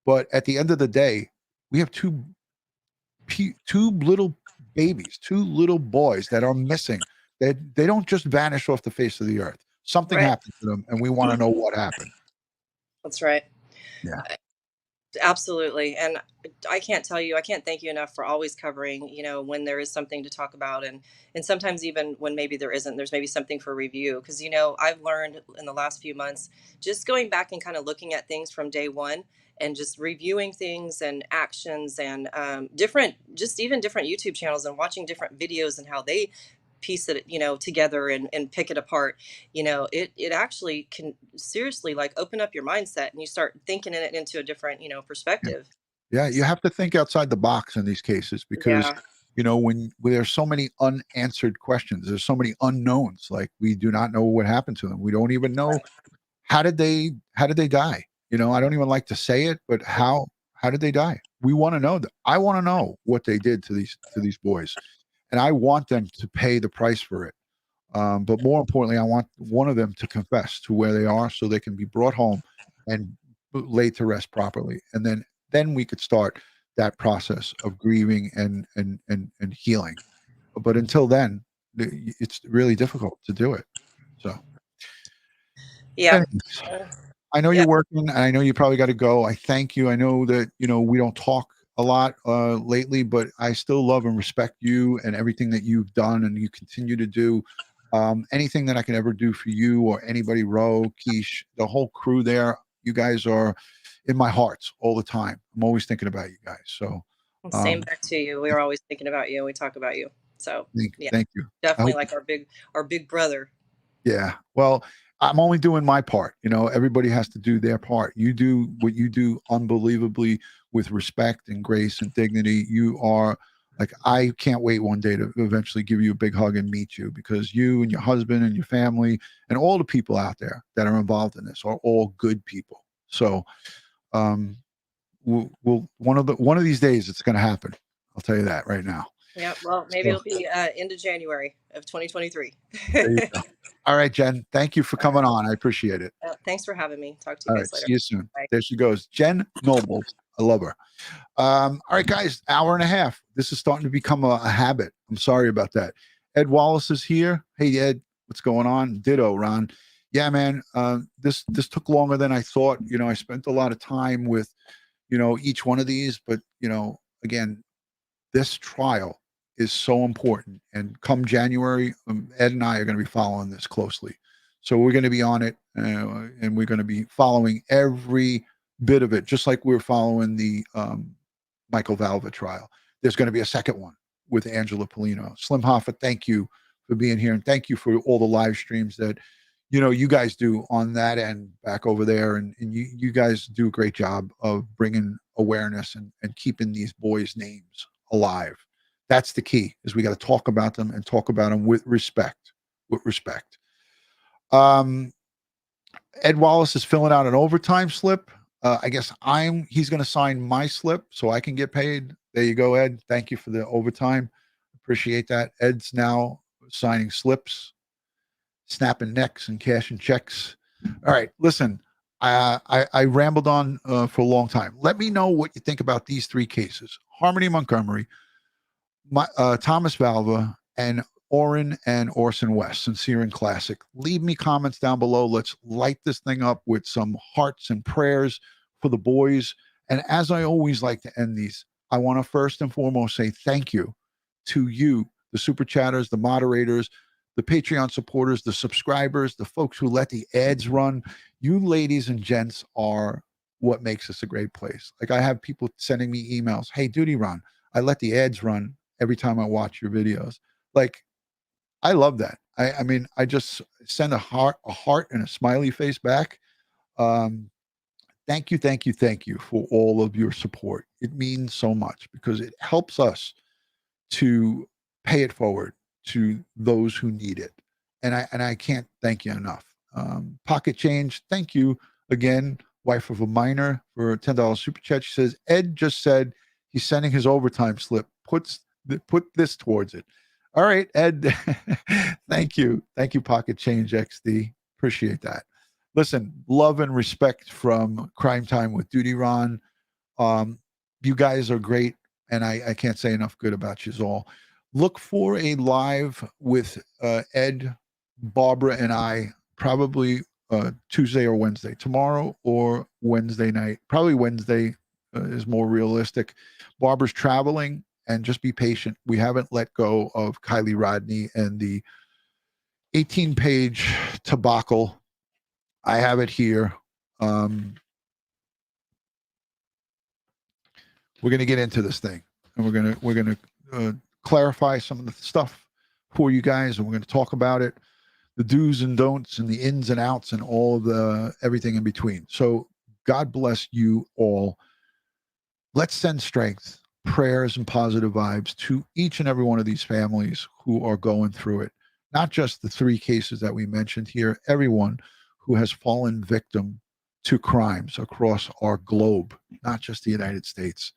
But at the end of the day, we have two little babies, 2 little boys that are missing. They don't just vanish off the face of the earth. Something happened to them, and we want to know what happened. That's right. Yeah. Absolutely. And I can't thank you enough for always covering, when there is something to talk about, and sometimes even when maybe there isn't, there's maybe something for review. Cause I've learned in the last few months, just going back and kind of looking at things from day one and just reviewing things and actions and even different YouTube channels and watching different videos and how they piece it, together and pick it apart. It actually can seriously like open up your mindset and you start thinking it into a different, perspective. Yeah, you have to think outside the box in these cases because, Yeah. when there's so many unanswered questions, there's so many unknowns. Like we do not know what happened to them. We don't even know how did they die. I don't even like to say it, but how did they die? We want to know that. I want to know what they did to these boys, and I want them to pay the price for it. But more importantly, I want one of them to confess to where they are so they can be brought home and laid to rest properly. And then we could start that process of grieving and healing. But until then, it's really difficult to do it. So, Yeah. anyways, I know you're working, and I know you probably got to go. I thank you. I know that, we don't talk a lot lately, but I still love and respect you and everything that you've done and you continue to do. Anything that I can ever do for you or anybody, Ro, Keish, the whole crew there, you guys are in my hearts all the time. I'm always thinking about you guys. So Same back to you. We're always thinking about you. We talk about you. So yeah, thank you. definitely like our big brother. Yeah. Well, I'm only doing my part. Everybody has to do their part. You do what you do unbelievably with respect and grace and dignity. You are like, I can't wait one day to eventually give you a big hug and meet you, because you and your husband and your family and all the people out there that are involved in this are all good people. So, we'll one of these days it's going to happen. I'll tell you that right now. Yeah. Well, maybe it'll be into January of 2023. There you go. All right, Jen. Thank you for coming on. I appreciate it. Thanks for having me. Talk to you All guys right. later. See you soon. Bye. There she goes. Jen Nobles. I love her. All right, guys. Hour and a half. This is starting to become a habit. I'm sorry about that. Ed Wallace is here. Hey, Ed. What's going on? Ditto, Ron. Yeah, man. This took longer than I thought. I spent a lot of time with, each one of these. But, again, this trial is so important. And come January, Ed and I are going to be following this closely. So we're going to be on it, and we're going to be following every bit of it, just like we're following the Michael Valva trial. There's going to be a second one with Angela Polino. Slim Hoffa, thank you for being here, and thank you for all the live streams that you guys do on that end back over there, and you guys do a great job of bringing awareness and keeping these boys' names alive. That's the key, is we got to talk about them and talk about them with respect. Ed Wallace is filling out an overtime slip. I guess he's going to sign my slip so I can get paid. There you go, Ed. Thank you for the overtime. Appreciate that. Ed's now signing slips, snapping necks and cashing checks. All right, listen, I rambled on for a long time. Let me know what you think about these three cases: Harmony Montgomery, Thomas Valva, and Orrin and Orson West, sincere and classic. Leave me comments down below. Let's light this thing up with some hearts and prayers for the boys. And as I always like to end these, I want to first and foremost say thank you to you, the super chatters, the moderators, the Patreon supporters, the subscribers, the folks who let the ads run. You ladies and gents are what makes this a great place. Like, I have people sending me emails. Hey, DutyRon, I let the ads run every time I watch your videos. Like, I love that. I mean, I just send a heart and a smiley face back. Thank you for all of your support. It means so much because it helps us to pay it forward to those who need it. And I can't thank you enough. Pocket Change, thank you again, wife of a minor, for a $10 super chat. She says, Ed just said he's sending his overtime slip. Put this towards it. All right, Ed. Thank you, Pocket Change XD. Appreciate that. Listen, love and respect from Crime Time with DutyRon. You guys are great, and I can't say enough good about you all. Look for a live with Ed, Barbara, and I, probably Tuesday or Wednesday, tomorrow or Wednesday night, probably Wednesday, is more realistic. Barbara's traveling, and just be patient. We haven't let go of Kylie Rodney and the 18-page debacle. I have it here. We're going to get into this thing, and we're going to clarify some of the stuff for you guys, and we're going to talk about it, the do's and don'ts, and the ins and outs, and all of the everything in between. So God bless you all. Let's send strength, prayers, and positive vibes to each and every one of these families who are going through it. Not just the 3 cases that we mentioned here, everyone who has fallen victim to crimes across our globe, not just the United States.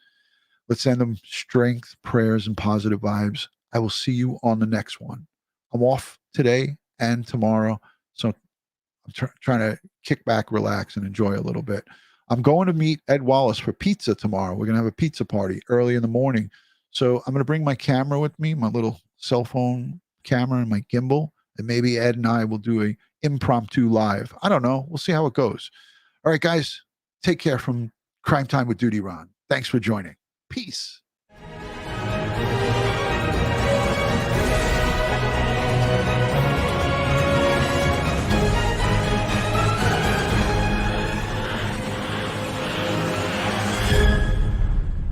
Let's send them strength, prayers, and positive vibes. I will see you on the next one. I'm off today and tomorrow, so I'm trying to kick back, relax, and enjoy a little bit. I'm going to meet Ed Wallace for pizza tomorrow. We're going to have a pizza party early in the morning. So I'm going to bring my camera with me, my little cell phone camera and my gimbal, and maybe Ed and I will do a impromptu live. I don't know. We'll see how it goes. All right, guys, take care from Crime Time with DutyRon. Thanks for joining. Peace.